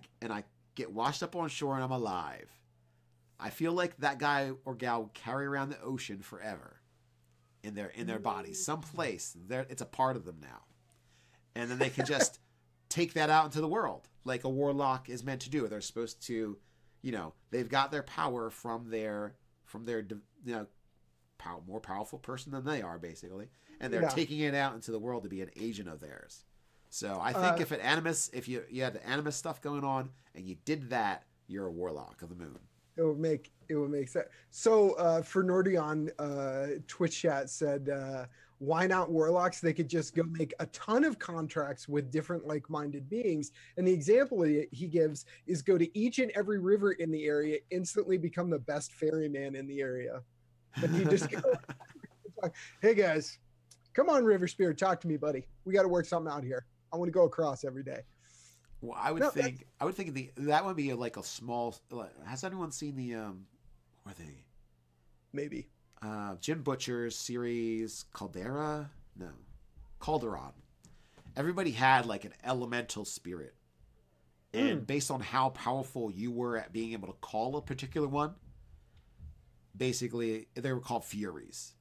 get washed up on shore and I'm alive. I feel like that guy or gal will carry around the ocean forever in their bodies, someplace. It's a part of them now. And then they can just take that out into the world like a warlock is meant to do. They're supposed to, they've got their power from their more powerful person than they are, basically. And they're taking it out into the world to be an agent of theirs. So I think if you had the Animist stuff going on and you did that, you're a warlock of the moon. It would make sense. So for Nordion, Twitch chat said, why not warlocks? They could just go make a ton of contracts with different like-minded beings. And the example he gives is go to each and every river in the area, instantly become the best ferryman in the area. And you just go, hey guys, come on, River Spirit, talk to me, buddy. We got to work something out here. I want to go across every day. Well, I would think that would be like a small. Has anyone seen the what are they? Maybe. Jim Butcher's series Calderon. Everybody had like an elemental spirit, and based on how powerful you were at being able to call a particular one, basically they were called fairies,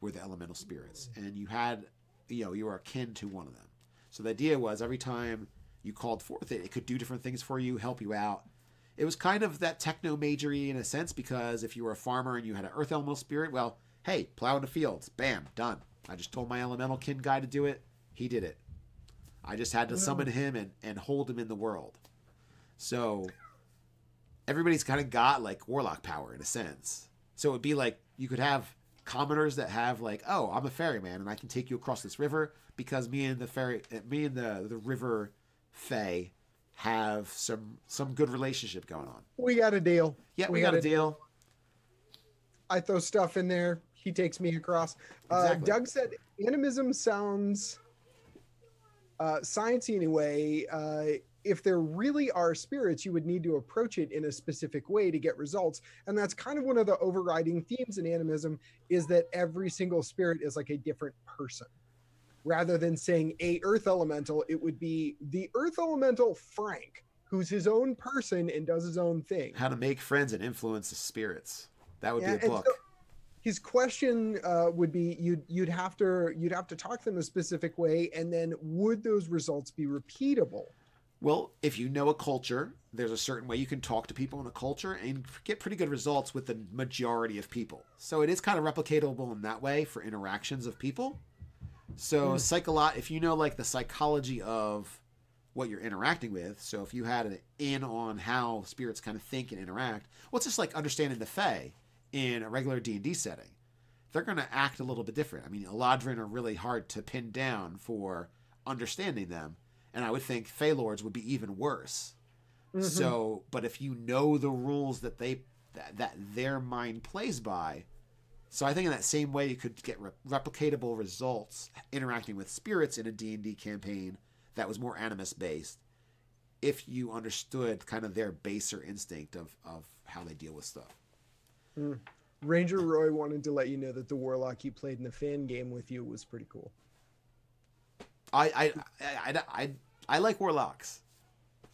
were the elemental spirits, and you had, you were akin to one of them. So the idea was every time you called forth it could do different things for you, help you out. It was kind of that techno-magery in a sense, because if you were a farmer and you had an earth elemental spirit, well, hey, plow in the fields, bam, done. I just told my elemental kin guy to do it. He did it. I just had to summon him and hold him in the world. So everybody's kind of got like warlock power in a sense. So it would be like you could have commoners that have like, oh, I'm a ferryman and I can take you across this river because me and the river fae have some good relationship going on. We got a deal. Yeah, we got a deal. I throw stuff in there. He takes me across. Exactly. Doug said animism sounds sciencey in a way. If there really are spirits, you would need to approach it in a specific way to get results. And that's kind of one of the overriding themes in animism, is that every single spirit is like a different person. Rather than saying a earth elemental, it would be the earth elemental Frank, who's his own person and does his own thing. How to make friends and influence the spirits. That would be a book. So his question would be, you'd have to talk to them a specific way, and then would those results be repeatable? Well, if you know a culture, there's a certain way you can talk to people in a culture and get pretty good results with the majority of people. So it is kind of replicatable in that way for interactions of people. So if you know like the psychology of what you're interacting with, so if you had an in on how spirits kind of think and interact, well, it's just like understanding the Fae in a regular D&D setting. They're going to act a little bit different. I mean, Eladrin are really hard to pin down for understanding them, and I would think Fae Lords would be even worse. So, but if you know the rules that their mind plays by, so I think in that same way you could get replicatable results interacting with spirits in a D&D campaign that was more animist based, if you understood kind of their baser instinct of how they deal with stuff. Ranger Roy wanted to let you know that the warlock he played in the fan game with you was pretty cool. I like warlocks.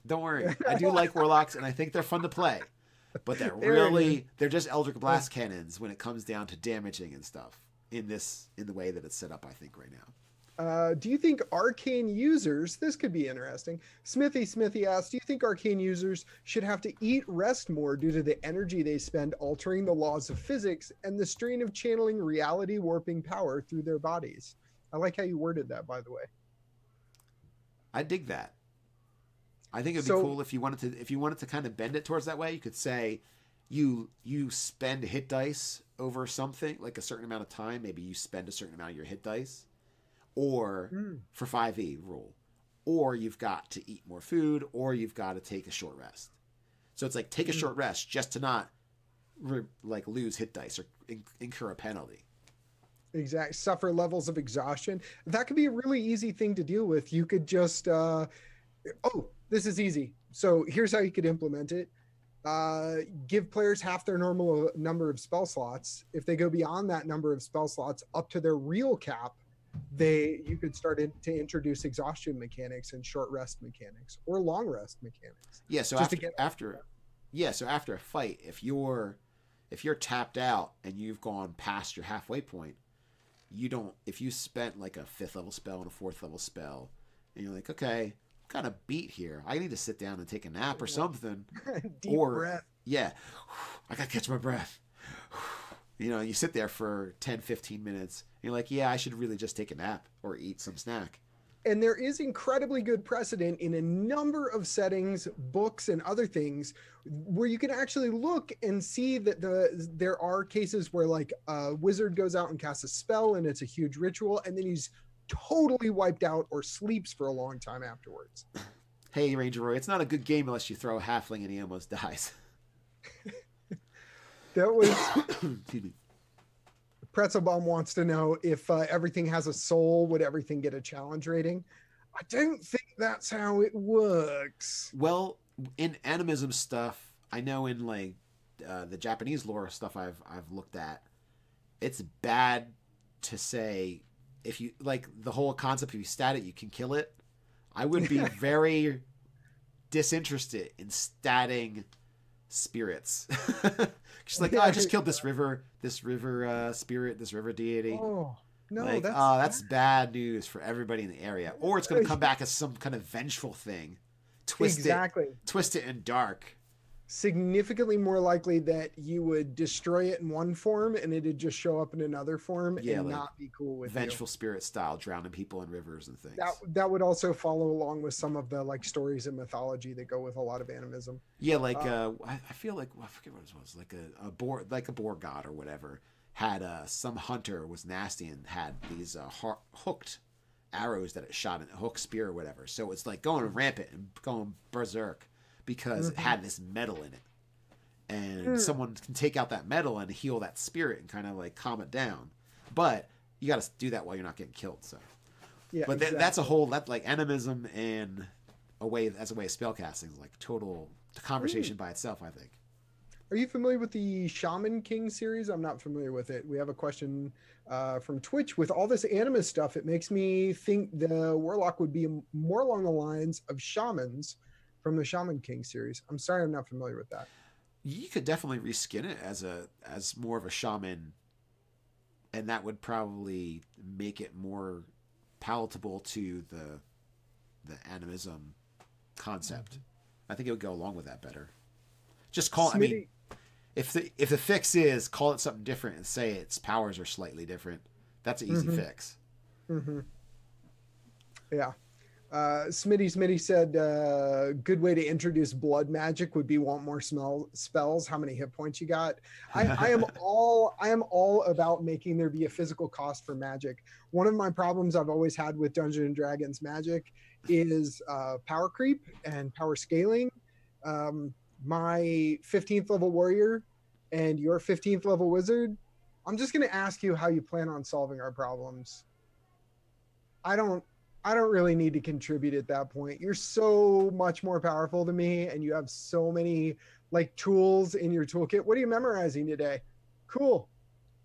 Don't worry. I do like warlocks, and I think they're fun to play. But they're just Eldritch Blast cannons when it comes down to damaging and stuff in the way that it's set up, I think, right now. Do you think arcane users, this could be interesting. Smithy asked, do you think arcane users should have to eat rest more due to the energy they spend altering the laws of physics and the strain of channeling reality warping power through their bodies? I like how you worded that, by the way. I dig that. I think it'd be cool if you wanted to kind of bend it towards that way. You could say you spend hit dice over something, like a certain amount of time. Maybe you spend a certain amount of your hit dice, or for 5e rule, or you've got to eat more food, or you've got to take a short rest. So it's like take a short rest just to not lose hit dice or incur a penalty. exact suffer levels of exhaustion. That could be a really easy thing to deal with. You could just this is easy. So here's how you could implement it. Give players half their normal number of spell slots. If they go beyond that number of spell slots up to their real cap, you could start to introduce exhaustion mechanics and short rest mechanics or long rest mechanics. Yeah, so after a fight, if you're tapped out and you've gone past your halfway point, if you spent like a 5th level spell and a 4th level spell, and you're like, okay, I'm kind of beat here. I need to sit down and take a nap or something. Deep breath. Yeah, I gotta catch my breath. You sit there for 10, 15 minutes. And you're like, yeah, I should really just take a nap or eat some snack. And there is incredibly good precedent in a number of settings, books, and other things where you can actually look and see that there are cases where like a wizard goes out and casts a spell and it's a huge ritual, and then he's totally wiped out or sleeps for a long time afterwards. Hey, Ranger Roy, it's not a good game unless you throw a halfling and he almost dies. That was... Excuse me. Pretzelbaum wants to know if everything has a soul, would everything get a challenge rating? I don't think that's how it works. Well, in animism stuff, I know in like the Japanese lore stuff I've looked at, it's bad to say if you like the whole concept if you stat it, you can kill it. I would be very disinterested in statting spirits. Just like, I just killed this river spirit, this river deity. Oh, no, like, that's bad news for everybody in the area. Or it's going to come back as some kind of vengeful thing. Twist it in dark. Significantly more likely that you would destroy it in one form and it'd just show up in another form and like not be cool with vengeful spirit style, drowning people in rivers and things. That would also follow along with some of the like stories and mythology that go with a lot of animism. Yeah, like I feel like I forget what it was, like a boar god or whatever had some hunter was nasty and had these hooked arrows that it shot in a hook spear or whatever. So it's like going rampant and going berserk. Because it had this metal in it. And someone can take out that metal and heal that spirit and kind of like calm it down. But you got to do that while you're not getting killed. So, yeah, but exactly. That's a whole, like animism and as a way of spellcasting is like total conversation by itself, I think. Are you familiar with the Shaman King series? I'm not familiar with it. We have a question from Twitch. With all this Animist stuff, it makes me think the Warlock would be more along the lines of shamans from the Shaman King series. I'm sorry, I'm not familiar with that. You could definitely reskin it as more of a shaman, and that would probably make it more palatable to the animism concept. I think it would go along with that better. Just call it. I mean, if the fix is call it something different and say its powers are slightly different, that's an easy fix. Yeah. Smitty said, good way to introduce blood magic would be want more spells. How many hit points you got? I am all about making there be a physical cost for magic. One of my problems I've always had with Dungeons and Dragons magic is power creep and power scaling. My 15th level warrior and your 15th level wizard, I'm just going to ask you how you plan on solving our problems. I don't really need to contribute at that point. You're so much more powerful than me and you have so many like tools in your toolkit. What are you memorizing today? Cool.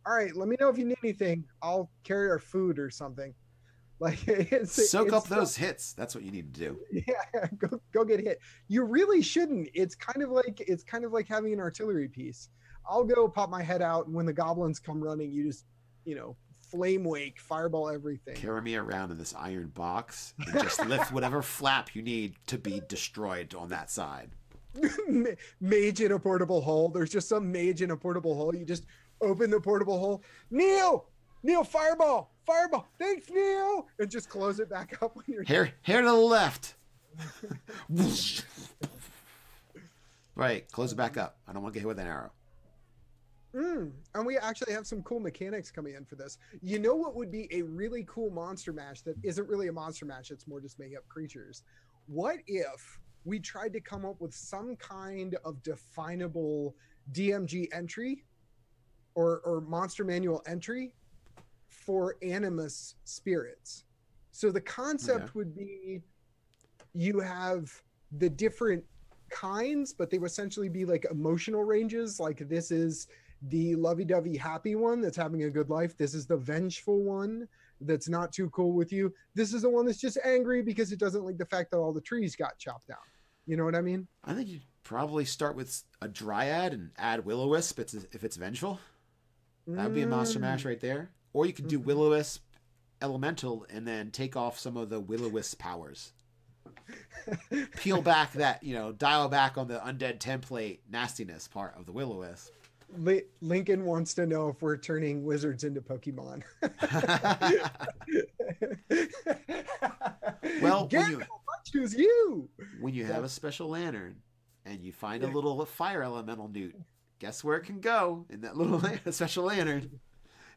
All right, let me know if you need anything. I'll carry our food or something. Like soak up those hits. That's what you need to do. Yeah, go get hit. You really shouldn't. It's kind of like having an artillery piece. I'll go pop my head out, and when the goblins come running, you just, flame wake, fireball everything. Carry me around in this iron box and just lift whatever flap you need to be destroyed on that side. Mage in a portable hole. There's just some mage in a portable hole. You just open the portable hole. Neil, fireball. Thanks, Neil. And just close it back up when you're here to the left. Right, close it back up. I don't want to get hit with an arrow. And we actually have some cool mechanics coming in for this. You know what would be a really cool monster mash that isn't really a monster mash, it's more just making up creatures? What if we tried to come up with some kind of definable DMG entry or monster manual entry for animus spirits. So the concept would be you have the different kinds, but they would essentially be like emotional ranges. Like this is the lovey-dovey happy one that's having a good life. This is the vengeful one that's not too cool with you. This is the one that's just angry because it doesn't like the fact that all the trees got chopped down. You know what I mean? I think you'd probably start with a dryad and add will-o-wisp if it's vengeful. That would be a monster mash right there. Or you could do will-o-wisp elemental and then take off some of the will-o-wisp powers. Peel back that, dial back on the undead template nastiness part of the will-o-wisp. Lincoln wants to know if we're turning wizards into Pokemon. Well, choose you. When you have a special lantern and you find a little fire elemental newt, guess where it can go? In that little special lantern.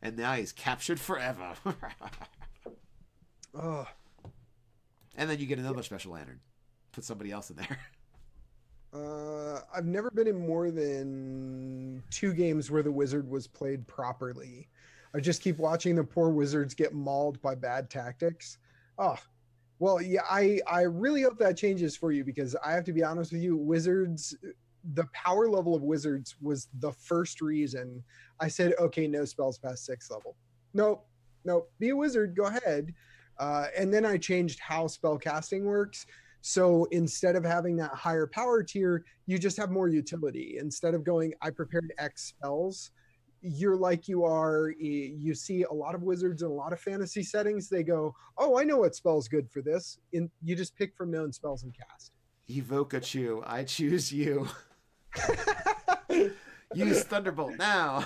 And now he's captured forever. Oh. And then you get another special lantern. Put somebody else in there. I've never been in more than 2 games where the wizard was played properly. I just keep watching the poor wizards get mauled by bad tactics. Oh, well, yeah, I really hope that changes for you, because I have to be honest with you, wizards, the power level of wizards was the first reason I said, okay, no spells past 6th level. Nope, be a wizard, go ahead. And then I changed how spell casting works. So instead of having that higher power tier, you just have more utility. Instead of going, I prepared X spells, you're like you see a lot of wizards in a lot of fantasy settings. They go, oh, I know what spell's good for this. And you just pick from known spells and cast. Evocachu, I choose you. Use Thunderbolt now.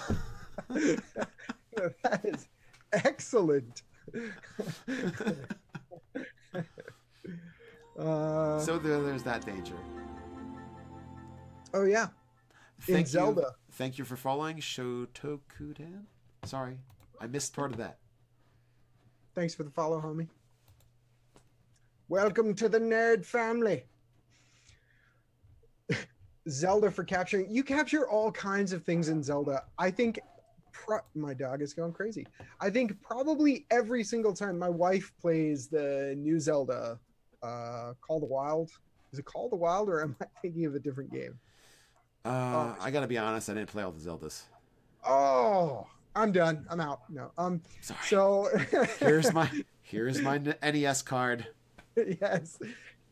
That is excellent. So there's that danger. Oh yeah. In Zelda. Thank you for following Shotokudan. Sorry, I missed part of that. Thanks for the follow, homie. Welcome to the nerd family. Zelda for capturing. You capture all kinds of things in Zelda. I think my dog is going crazy. I think probably every single time my wife plays the new Zelda, Call the Wild. Is it Call the Wild, or am I thinking of a different game? I gotta be honest, I didn't play all the Zeldas. Oh, I'm done. I'm out. No. Sorry. So here's my NES card. Yes.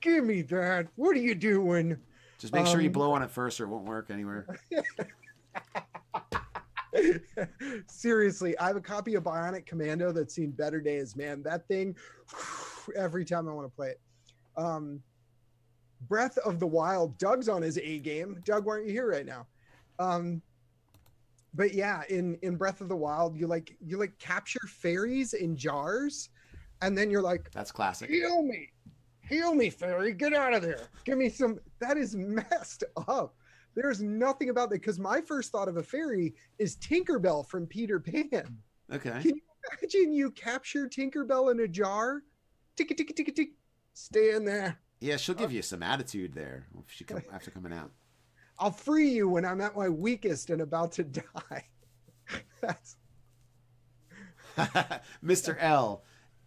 Give me that. What are you doing? Just make sure you blow on it first or it won't work anywhere. Seriously, I have a copy of Bionic Commando that's seen better days, man. That thing, every time I want to play it. Breath of the Wild, Doug's on his A game. Doug, why aren't you here right now? But yeah, in Breath of the Wild, you capture fairies in jars, and then you're like, that's classic. Heal me, fairy, get out of there. Give me some. That is messed up. There's nothing about that, because my first thought of a fairy is Tinkerbell from Peter Pan. Okay. Can you imagine you capture Tinkerbell in a jar? Tick, tick, tick, tick. Stay in there. Yeah, she'll give you some attitude there after coming out. I'll free you when I'm at my weakest and about to die. That's... Mr. L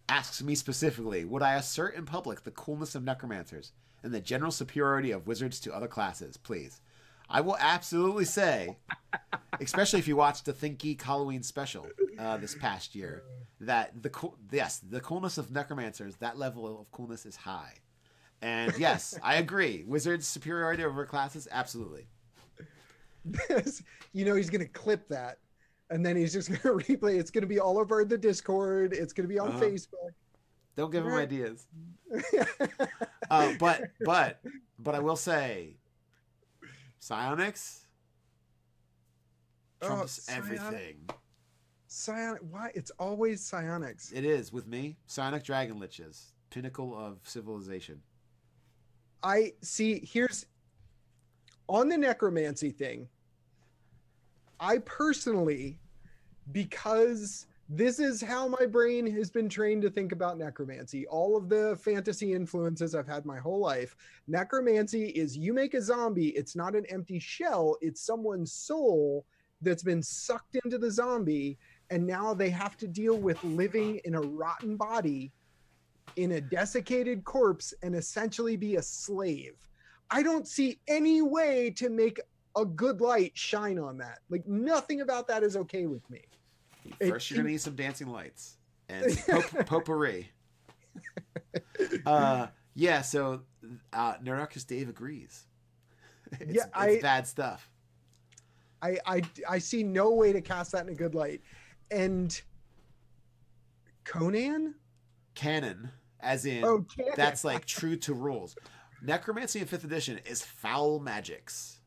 asks me specifically, would I assert in public the coolness of necromancers and the general superiority of wizards to other classes? Please. I will absolutely say, especially if you watched the Think Geek Halloween special this past year, that the coolness of necromancers, that level of coolness is high. And yes, I agree. Wizards' superiority over classes, absolutely. He's going to clip that, and then he's just going to replay. It's going to be all over the Discord. It's going to be on Facebook. Don't give him ideas. But I will say, Psionics trumps everything. Psionic. Why? It's always Psionics. It is with me. Psionic Dragon Liches, pinnacle of civilization. I see. Here's on the necromancy thing. I personally, because this is how my brain has been trained to think about necromancy, all of the fantasy influences I've had my whole life, necromancy is you make a zombie. It's not an empty shell. It's someone's soul that's been sucked into the zombie, and now they have to deal with living in a rotten body in a desiccated corpse and essentially be a slave. I don't see any way to make a good light shine on that. Like, nothing about that is okay with me. First, you're going to need some dancing lights and potpourri. Yeah, so Nerdarchy Dave agrees. It's bad stuff. I see no way to cast that in a good light. And Canon, as in canon. That's like true to rules. Necromancy in 5th edition is foul magics.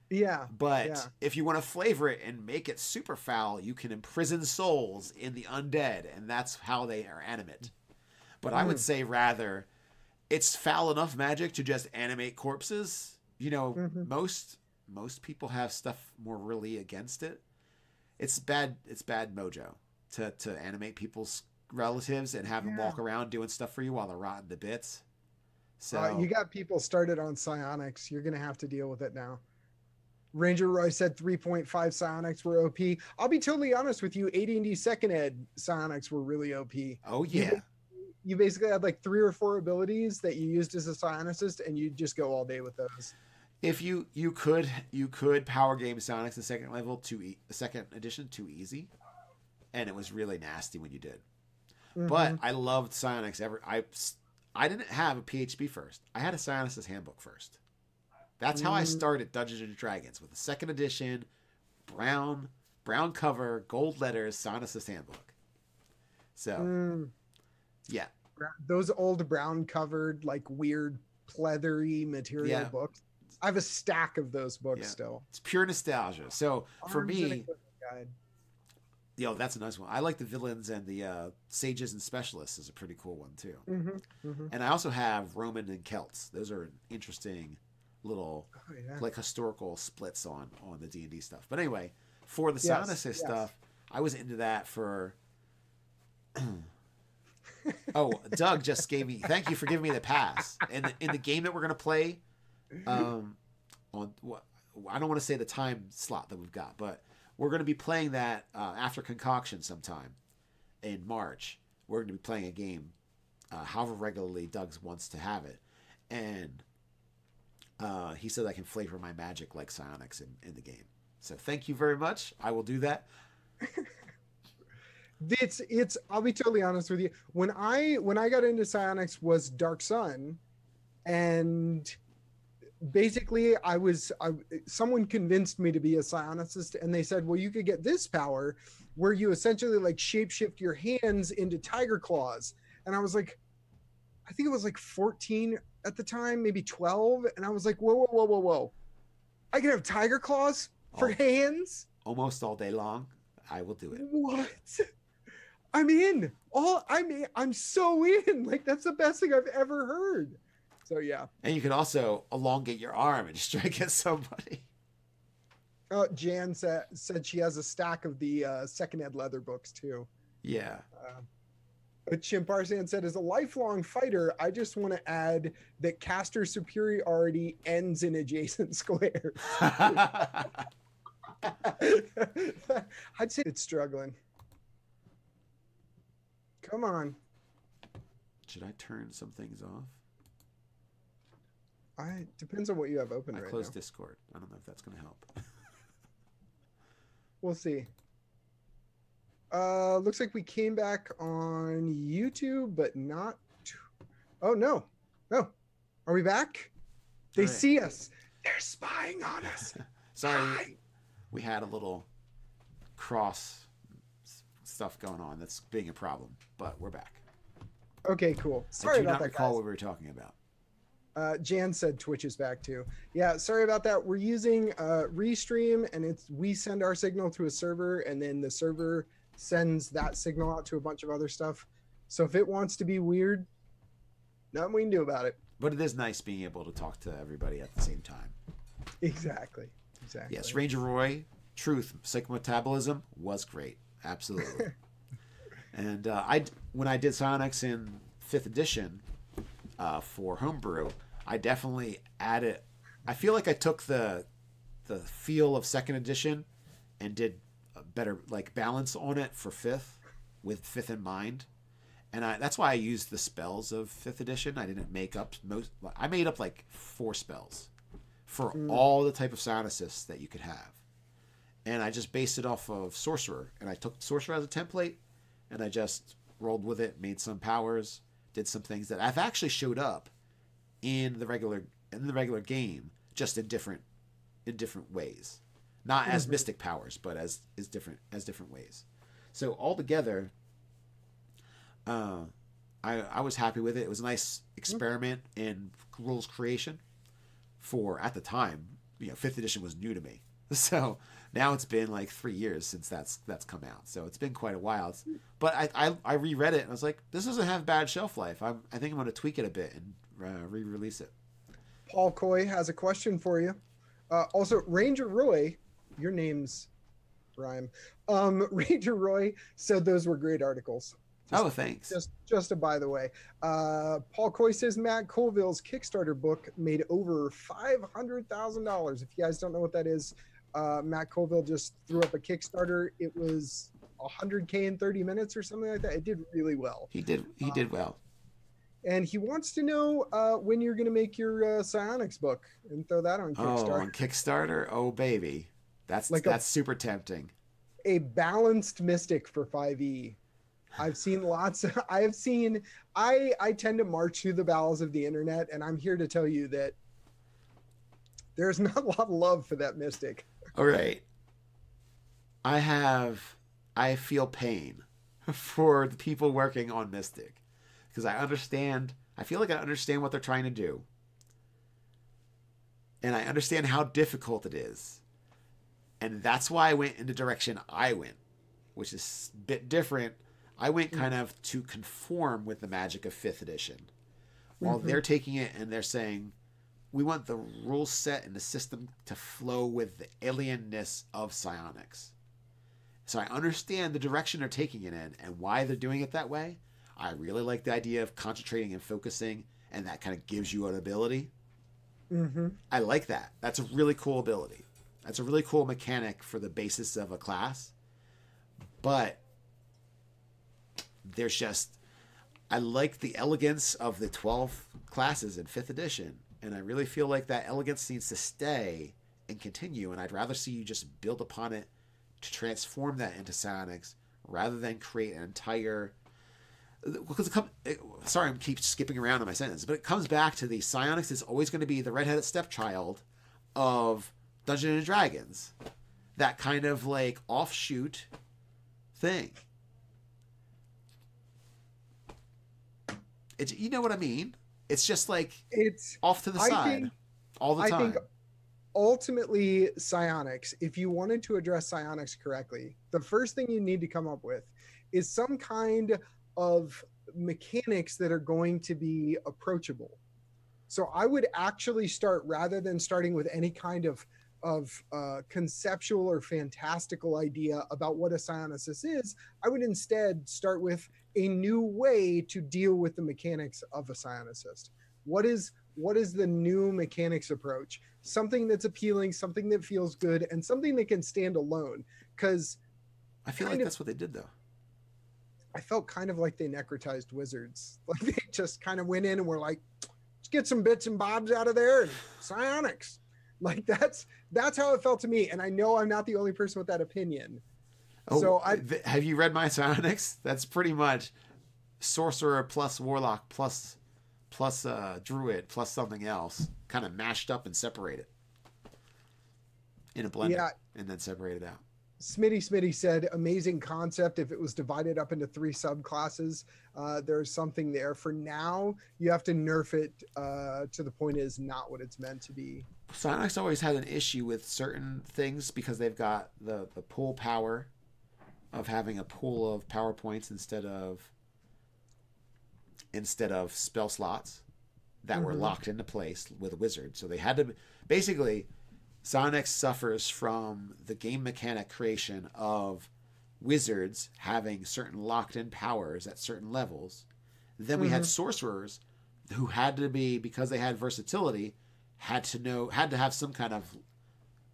Yeah. But if you want to flavor it and make it super foul, you can imprison souls in the undead, and that's how they are animate. But I would say rather it's foul enough magic to just animate corpses. You know, most people have stuff more really against it. It's bad mojo to animate people's relatives and have them walk around doing stuff for you while they're rotten to bits. So you got people started on Psionics. You're gonna have to deal with it now. Ranger Roy said 3.5 Psionics were OP. I'll be totally honest with you. AD&D second ed Psionics were really OP. Oh yeah. You basically had like 3 or 4 abilities that you used as a psionicist, and you just go all day with those. If you could power game Psionics the second level the second edition too easy, and it was really nasty when you did. But I loved Psionics. I didn't have a PHB first. I had a Psionicist handbook first. That's how I started Dungeons and Dragons, with the second edition, brown cover, gold letters, Psionicist handbook. So, yeah, those old brown covered, like weird pleathery material books. I have a stack of those books still. It's pure nostalgia. So for me, that's a nice one. I like the villains and the sages and specialists is a pretty cool one too. And I also have Roman and Celts. Those are interesting little like historical splits on the D&D stuff. But anyway, for the Psionicist stuff, I was into that for. Doug just gave me. Thank you for giving me the pass. In the game that we're gonna play. On what I don't want to say the time slot that we've got, but we're going to be playing that after Concoction sometime in March. We're going to be playing a game, however regularly Doug wants to have it, and he said I can flavor my magic like Psionics in the game. So thank you very much. I will do that. It's. I'll be totally honest with you. When I got into Psionics was Dark Sun, and basically someone convinced me to be a psionicist, and they said, well, you could get this power where you essentially like shapeshift your hands into tiger claws. And I was like, I think it was like 14 at the time, maybe 12. And I was like, whoa. I can have tiger claws for hands? Almost all day long. I will do it. What? I'm in. I'm so in. Like, that's the best thing I've ever heard. So yeah. And you can also elongate your arm and strike at somebody. Jan said she has a stack of the second ed leather books too. Yeah. But Chimparsan said, as a lifelong fighter, I just want to add that caster superiority ends in adjacent squares. I'd say it's struggling. Come on. Should I turn some things off? Depends on what you have open right now. I closed Discord. I don't know if that's going to help. We'll see. Looks like we came back on YouTube, but not. Oh no! Are we back? They see us. They're spying on us. Sorry, we had a little cross stuff going on. That's being a problem, but we're back. Okay, cool. Sorry about that, guys. I do not recall what we were talking about. Jan said Twitch is back too. Yeah, sorry about that. We're using Restream, and we send our signal to a server, and then the server sends that signal out to a bunch of other stuff. So if it wants to be weird, nothing we can do about it. But it is nice being able to talk to everybody at the same time. Exactly. Yes, Ranger Roy, truth, psychometabolism was great. Absolutely. And when I did Psionics in 5th edition, for homebrew, I definitely added. I feel like I took the feel of second edition and did better like balance on it for fifth, with fifth in mind. And that's why I used the spells of 5th edition. I didn't make up most. I made up like 4 spells for all the type of psionicists that you could have. And I just based it off of Sorcerer. And I took Sorcerer as a template, and I just rolled with it, made some powers, did some things that I've actually showed up in the regular game, just in different ways. Not as mystic powers, but as different ways. So altogether, I was happy with it. It was a nice experiment in rules creation. For at the time, 5th edition was new to me. So now it's been like 3 years since that's come out. So it's been quite a while. But I reread it and I was like, this doesn't have bad shelf life. I think I'm going to tweak it a bit and re-release it. Paul Coy has a question for you. Also, Ranger Roy, your name's rhyme. Ranger Roy said those were great articles. Thanks. Just a by the way. Paul Coy says Matt Colville's Kickstarter book made over $500,000. If you guys don't know what that is, Matt Colville just threw up a Kickstarter. It was 100K in 30 minutes or something like that. It did really well. He did well. And he wants to know when you're going to make your Psionics book and throw that on Kickstarter. Oh, on Kickstarter? Oh, baby. That's super tempting. A balanced mystic for 5e. I tend to march through the bowels of the internet, and I'm here to tell you that there's not a lot of love for that mystic. All right. I feel pain for the people working on Mystic, because I feel like I understand what they're trying to do. And I understand how difficult it is. And that's why I went in the direction I went, which is a bit different. I went kind of to conform with the magic of 5th edition. While they're taking it and they're saying, we want the rule set and the system to flow with the alienness of Psionics. So I understand the direction they're taking it in and why they're doing it that way. I really like the idea of concentrating and focusing, and that kind of gives you an ability. I like that. That's a really cool ability. That's a really cool mechanic for the basis of a class. But I like the elegance of the 12 classes in 5th edition, and I really feel like that elegance needs to stay and continue, and I'd rather see you just build upon it to transform that into Psionics rather than create an entire... Because sorry, I keep skipping around in my sentence, but it comes back to the Psionics is always going to be the redheaded stepchild of Dungeons and Dragons. That kind of like offshoot thing. You know what I mean? It's just like it's off to the side all the time. I think ultimately Psionics, if you wanted to address Psionics correctly, the first thing you need to come up with is some kind of mechanics that are going to be approachable. So I would actually start, rather than starting with any kind of conceptual or fantastical idea about what a psionicist is, I would instead start with a new way to deal with the mechanics of a psionicist. What is the new mechanics approach? Something that's appealing, something that feels good, and something that can stand alone. Because I feel like that's what they did, though. I felt kind of like they necrotized wizards. Like they just kind of went in and were like, let's get some bits and bobs out of there and psionics. Like that's how it felt to me. And I know I'm not the only person with that opinion. Oh, so have you read my Psionics? That's pretty much sorcerer plus warlock plus druid plus something else, kind of mashed up and separated in a blender, and then separated out. Smitty said, amazing concept. If it was divided up into 3 subclasses, there's something there. For now, you have to nerf it to the point it is not what it's meant to be. Psionics always had an issue with certain things because they've got the pool power of having a pool of power points instead of spell slots that were locked into place with a wizard. So they had to basically... Psionics suffers from the game mechanic creation of wizards having certain locked-in powers at certain levels. Then we had sorcerers who had to be, because they had versatility, had to have some kind of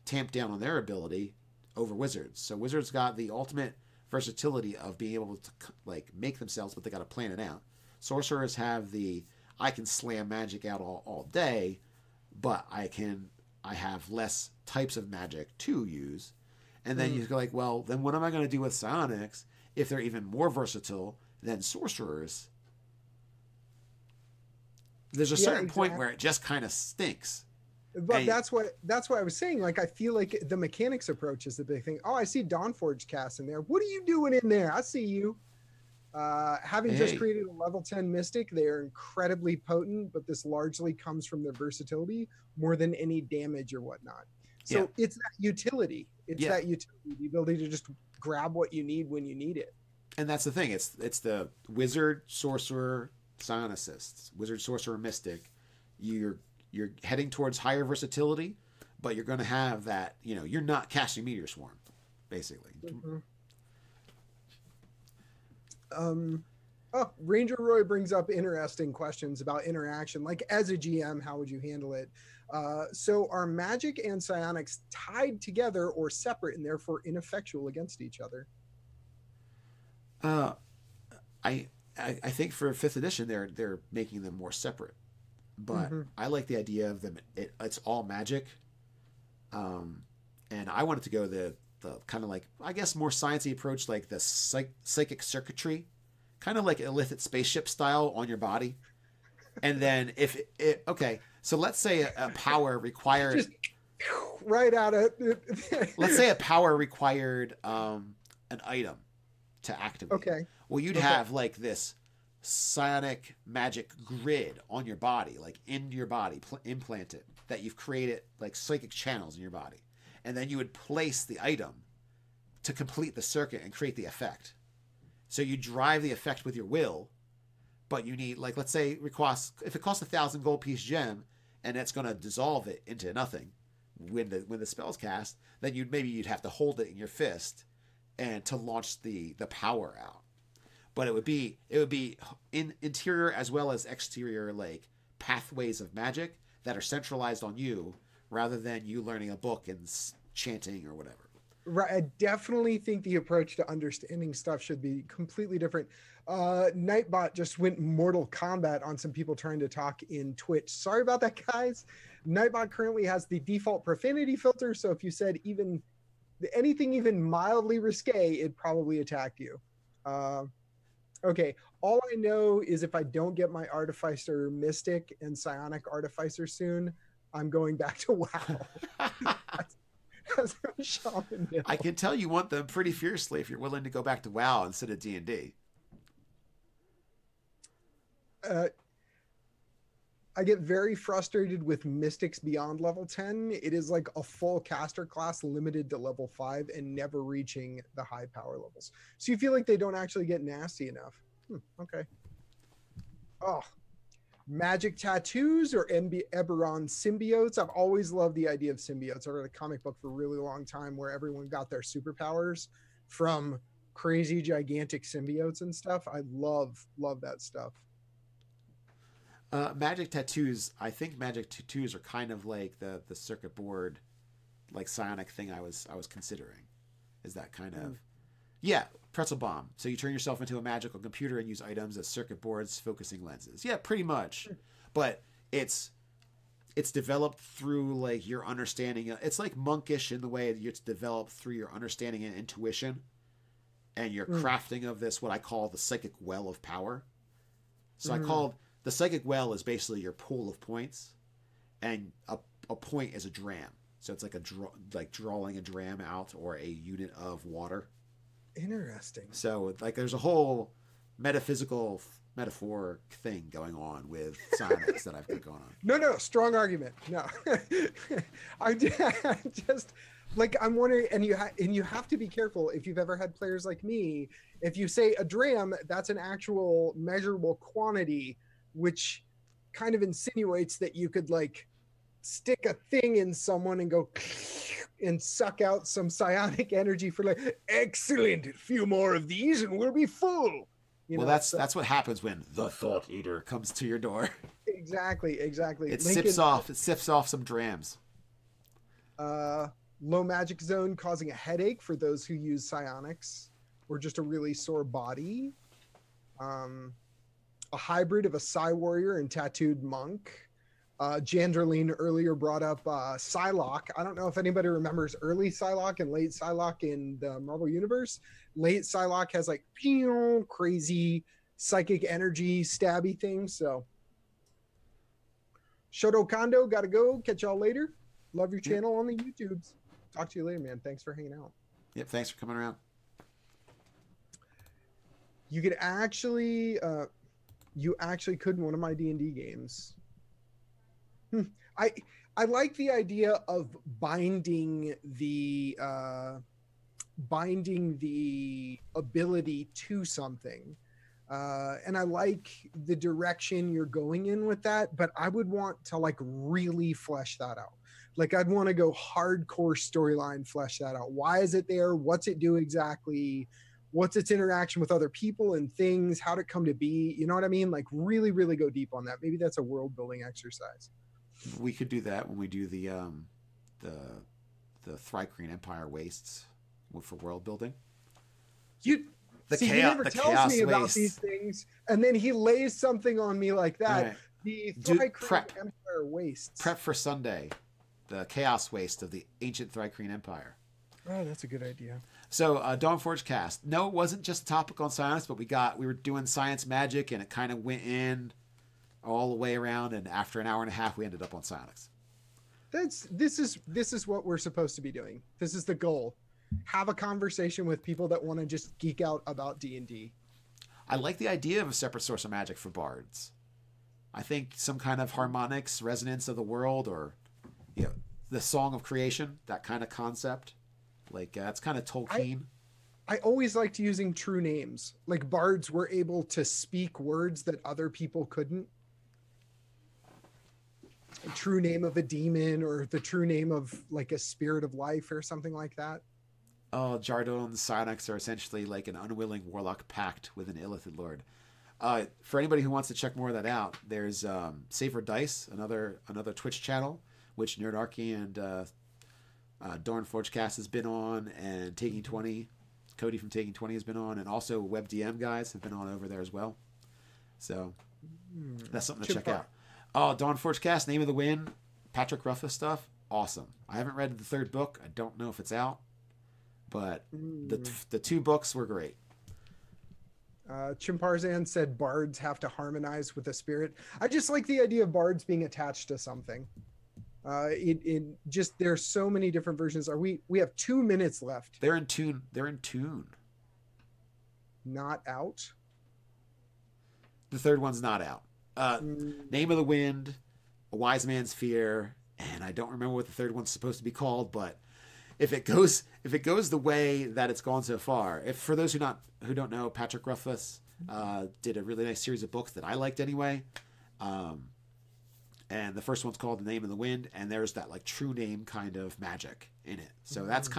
tamp down on their ability over wizards. So wizards got the ultimate versatility of being able to like make themselves, but they got to plan it out. Sorcerers have the I can slam magic out all day, but I have less types of magic to use. And then you go like, well, then what am I going to do with psionics if they're even more versatile than sorcerers? There's a certain point where it just kind of stinks. But that's what I was saying. Like, I feel like the mechanics approach is the big thing. Oh, I see Dawnforge cast in there. What are you doing in there? I see you. Having just created a level 10 mystic, they are incredibly potent, but this largely comes from their versatility more than any damage or whatnot. So it's that utility. It's that utility, the ability to just grab what you need when you need it. And that's the thing. It's the wizard, sorcerer, psionicist, wizard, sorcerer, mystic. You're heading towards higher versatility, but you're going to have that. You're not casting Meteor Swarm, basically. Ranger Roy brings up interesting questions about interaction. Like, as a GM, how would you handle it? So are magic and psionics tied together or separate and therefore ineffectual against each other? I think for 5th edition they're making them more separate, but I like the idea of them. It's all magic, and I wanted to go the kind of like, I guess, more sciencey approach, like the psychic circuitry, kind of like illicit spaceship style on your body. And then so let's say a power required just right out of let's say a power required an item to activate. Okay. Well, you'd have like this psionic magic grid on your body, like in your body, implanted, that you've created like psychic channels in your body. And then you would place the item to complete the circuit and create the effect. So you drive the effect with your will, but you need, like, let's say if it costs 1,000 gold piece gem and it's going to dissolve it into nothing when the spell's cast, then you'd have to hold it in your fist and to launch the power out. But it would be in interior as well as exterior, like pathways of magic that are centralized on you, rather than you learning a book and chanting or whatever. Right. I definitely think the approach to understanding stuff should be completely different. Nightbot just went Mortal Kombat on some people trying to talk in Twitch. Sorry about that, guys. Nightbot currently has the default profanity filter, so if you said anything even mildly risque, it probably attacked you. Okay, all I know is if I don't get my Artificer Mystic and Psionic Artificer soon, I'm going back to WoW. That's Shaman Mill. I can tell you want them pretty fiercely if you're willing to go back to WoW instead of D&D. I get very frustrated with Mystics beyond level 10. It is like a full caster class limited to level 5 and never reaching the high power levels. So you feel like they don't actually get nasty enough. Okay. Oh, magic tattoos or Eberron symbiotes. I've always loved the idea of symbiotes. I read a comic book for a really long time where everyone got their superpowers from crazy gigantic symbiotes and stuff. I love that stuff. Magic tattoos. I think magic tattoos are kind of like the circuit board, like psionic thing I was considering. Is that kind of pretzel bomb. So you turn yourself into a magical computer and use items as circuit boards, focusing lenses. Yeah, pretty much. But it's developed through like your understanding. It's like monkish in the way that it's developed through your understanding and intuition, and your crafting of this, what I call the psychic well of power. So I called the psychic well is basically your pool of points, and a point is a dram. So it's like drawing a dram out or a unit of water. Interesting. So like there's a whole metaphoric thing going on with psionics that I've got going on. No, strong argument. No, I just like, I'm wondering, and you have to be careful if you've ever had players like me. If you say a dram, that's an actual measurable quantity, which kind of insinuates that you could like stick a thing in someone and go and suck out some psionic energy for like, excellent, a few more of these and we'll be full. That's what happens when the Thought Eater comes to your door. Exactly. It sips off some drams. Low magic zone causing a headache for those who use psionics or just a really sore body. A hybrid of a psi warrior and tattooed monk. Janderline earlier brought up Psylocke. I don't know if anybody remembers early Psylocke and late Psylocke in the Marvel Universe. Late Psylocke has like crazy psychic energy stabby things. So Shoto Kondo, gotta go. Catch y'all later. Love your channel on the YouTubes. Talk to you later, man. Thanks for hanging out. Yep, thanks for coming around. You could actually could in one of my D&D games. I like the idea of binding the ability to something. And I like the direction you're going in with that, but I would want to like really flesh that out. Like I'd want to go hardcore storyline, flesh that out. Why is it there? What's it do exactly? What's its interaction with other people and things? How'd it come to be? You know what I mean? Like really, really go deep on that. Maybe that's a world building exercise. We could do that when we do the Thrycreen Empire wastes for world building. He never tells me about these things, and then he lays something on me like that. Right. The Thrycreen Empire wastes. Prep for Sunday, the chaos waste of the ancient Thrycreen Empire. Oh, that's a good idea. So, Dawnforge cast. No, it wasn't just a topic on science, but we were doing science magic, and it kind of went in all the way around, and after an hour and a half, we ended up on Psionics. This is what we're supposed to be doing. This is the goal. Have a conversation with people that want to just geek out about D&D. I like the idea of a separate source of magic for bards. I think some kind of harmonics, resonance of the world, or the song of creation, that kind of concept. Like it's kind of Tolkien. I always liked using true names. Like bards were able to speak words that other people couldn't. A true name of a demon, or the true name of like a spirit of life or something like that. Oh, Jardon's Psionics are essentially like an unwilling warlock pact with an illithid lord. For anybody who wants to check more of that out, there's Safer Dice, another Twitch channel, which Nerdarchy and Dawnforgecast has been on, and Taking 20, Cody from Taking 20 has been on, and also WebDM guys have been on over there as well. So that's something to check out. Oh, Dawnforgecast, Name of the Wind, Patrick Ruffus stuff, awesome. I haven't read the third book. I don't know if it's out, but the two books were great. Chimparzan said bards have to harmonize with the spirit. I just like the idea of bards being attached to something. It just, there's so many different versions. We have 2 minutes left. They're in tune. Not out. The third one's not out. Name of the Wind, A Wise Man's Fear, and I don't remember what the third one's supposed to be called, but if it goes the way that it's gone so far, for those who don't know, Patrick Ruffus did a really nice series of books that I liked anyway. And the first one's called The Name of the Wind, and there's that like true name kind of magic in it. So that's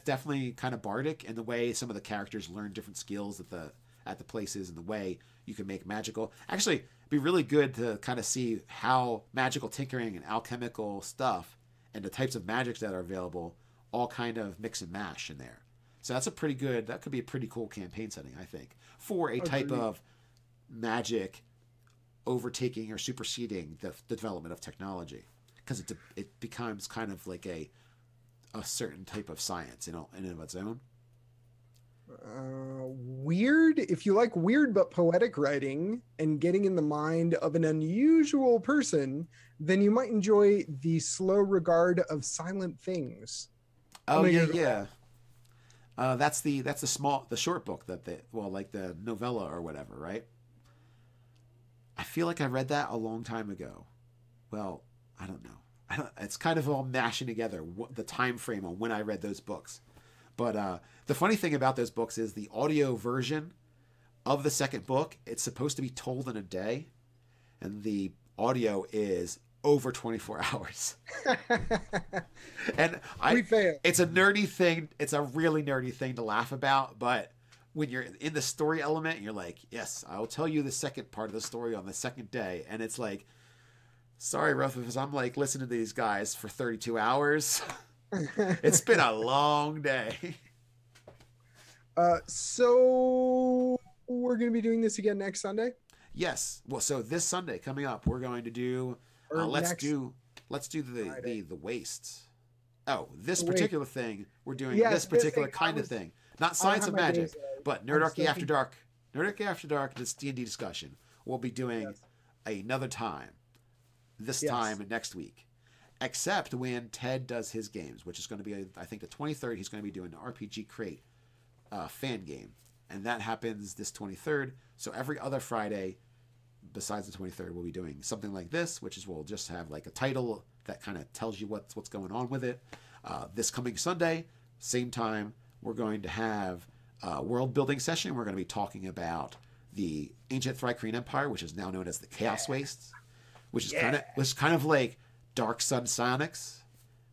definitely kind of bardic in the way some of the characters learn different skills at the places, and the way you can make magical. Actually, it'd be really good to kind of see how magical tinkering and alchemical stuff and the types of magics that are available all kind of mix and mash in there. So that could be a pretty cool campaign setting, I think, for a type of magic overtaking or superseding the development of technology, because it becomes kind of like a certain type of science in and of its own. Weird. If you like weird but poetic writing and getting in the mind of an unusual person, then you might enjoy The Slow Regard of Silent Things. Oh yeah. That's the short book like the novella or whatever, right? I feel like I read that a long time ago. Well, I don't know. It's kind of all mashing together the time frame on when I read those books. But the funny thing about those books is the audio version of the second book, it's supposed to be told in a day, and the audio is over 24 hours. And it's a nerdy thing. It's a really nerdy thing to laugh about, but when you're in the story element, you're like, yes, I'll tell you the second part of the story on the second day. And it's like, sorry, Ruffus, I'm like listening to these guys for 32 hours. It's been a long day. So we're going to be doing this again next Sunday? Yes. Well, so this Sunday coming up, we're going to do. Let's do the wastes. Oh, this particular thing we're doing. This particular kind of thing, not Science of Magic, but Nerdarchy After Dark. Nerdarchy After Dark. This D&D discussion we'll be doing another time. This time next week, except when Ted does his games, which is going to be I think the 23rd. He's going to be doing an RPG Crate fan game, and that happens this 23rd. So every other Friday besides the 23rd, we'll be doing something like this, which is we'll just have like a title that kind of tells you what's going on with it. This coming Sunday, same time, we're going to have a world building session. We're going to be talking about the ancient Thrycreen Empire, which is now known as the Chaos Wastes, which is kind of like Dark Sun Psionics,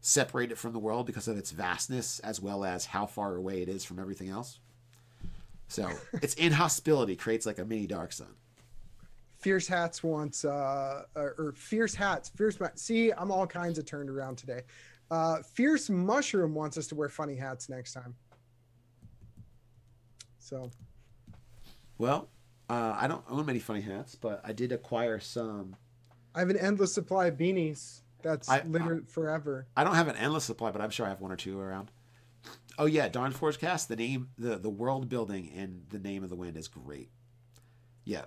separated from the world because of its vastness as well as how far away it is from everything else. So its inhospitability creates like a mini Dark Sun. Fierce Hats wants, or Fierce Hats, see, I'm all kinds of turned around today. Fierce Mushroom wants us to wear funny hats next time. So. Well, I don't own many funny hats, but I did acquire some. I have an endless supply of beanies. That's littered forever. I don't have an endless supply, but I'm sure I have one or two around. Oh yeah, Dawn Forgecast, the name, the world building and the name of the wind is great. Yeah.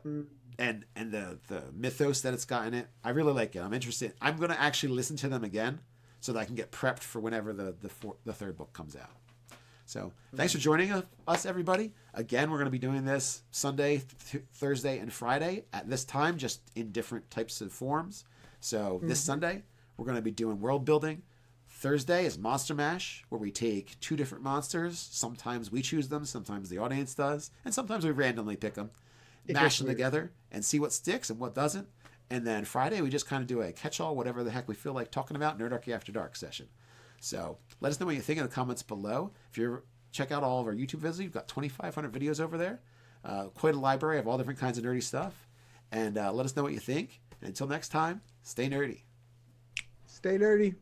And the mythos that it's got in it, I really like it. I'm interested. I'm going to actually listen to them again so that I can get prepped for whenever the third book comes out. So thanks for joining us, everybody. Again, we're going to be doing this Sunday, Thursday, and Friday at this time, just in different types of forms. So this Sunday, we're going to be doing world building. Thursday is Monster Mash, where we take 2 different monsters. Sometimes we choose them, sometimes the audience does, and sometimes we randomly pick them. Mash them together and see what sticks and what doesn't. And then Friday, we just kind of do a catch-all, whatever the heck we feel like talking about, Nerdarchy After Dark session. So let us know what you think in the comments below. If you check out all of our YouTube videos, we've got 2,500 videos over there. Quite a library of all different kinds of nerdy stuff. And let us know what you think. And until next time, stay nerdy. Stay nerdy.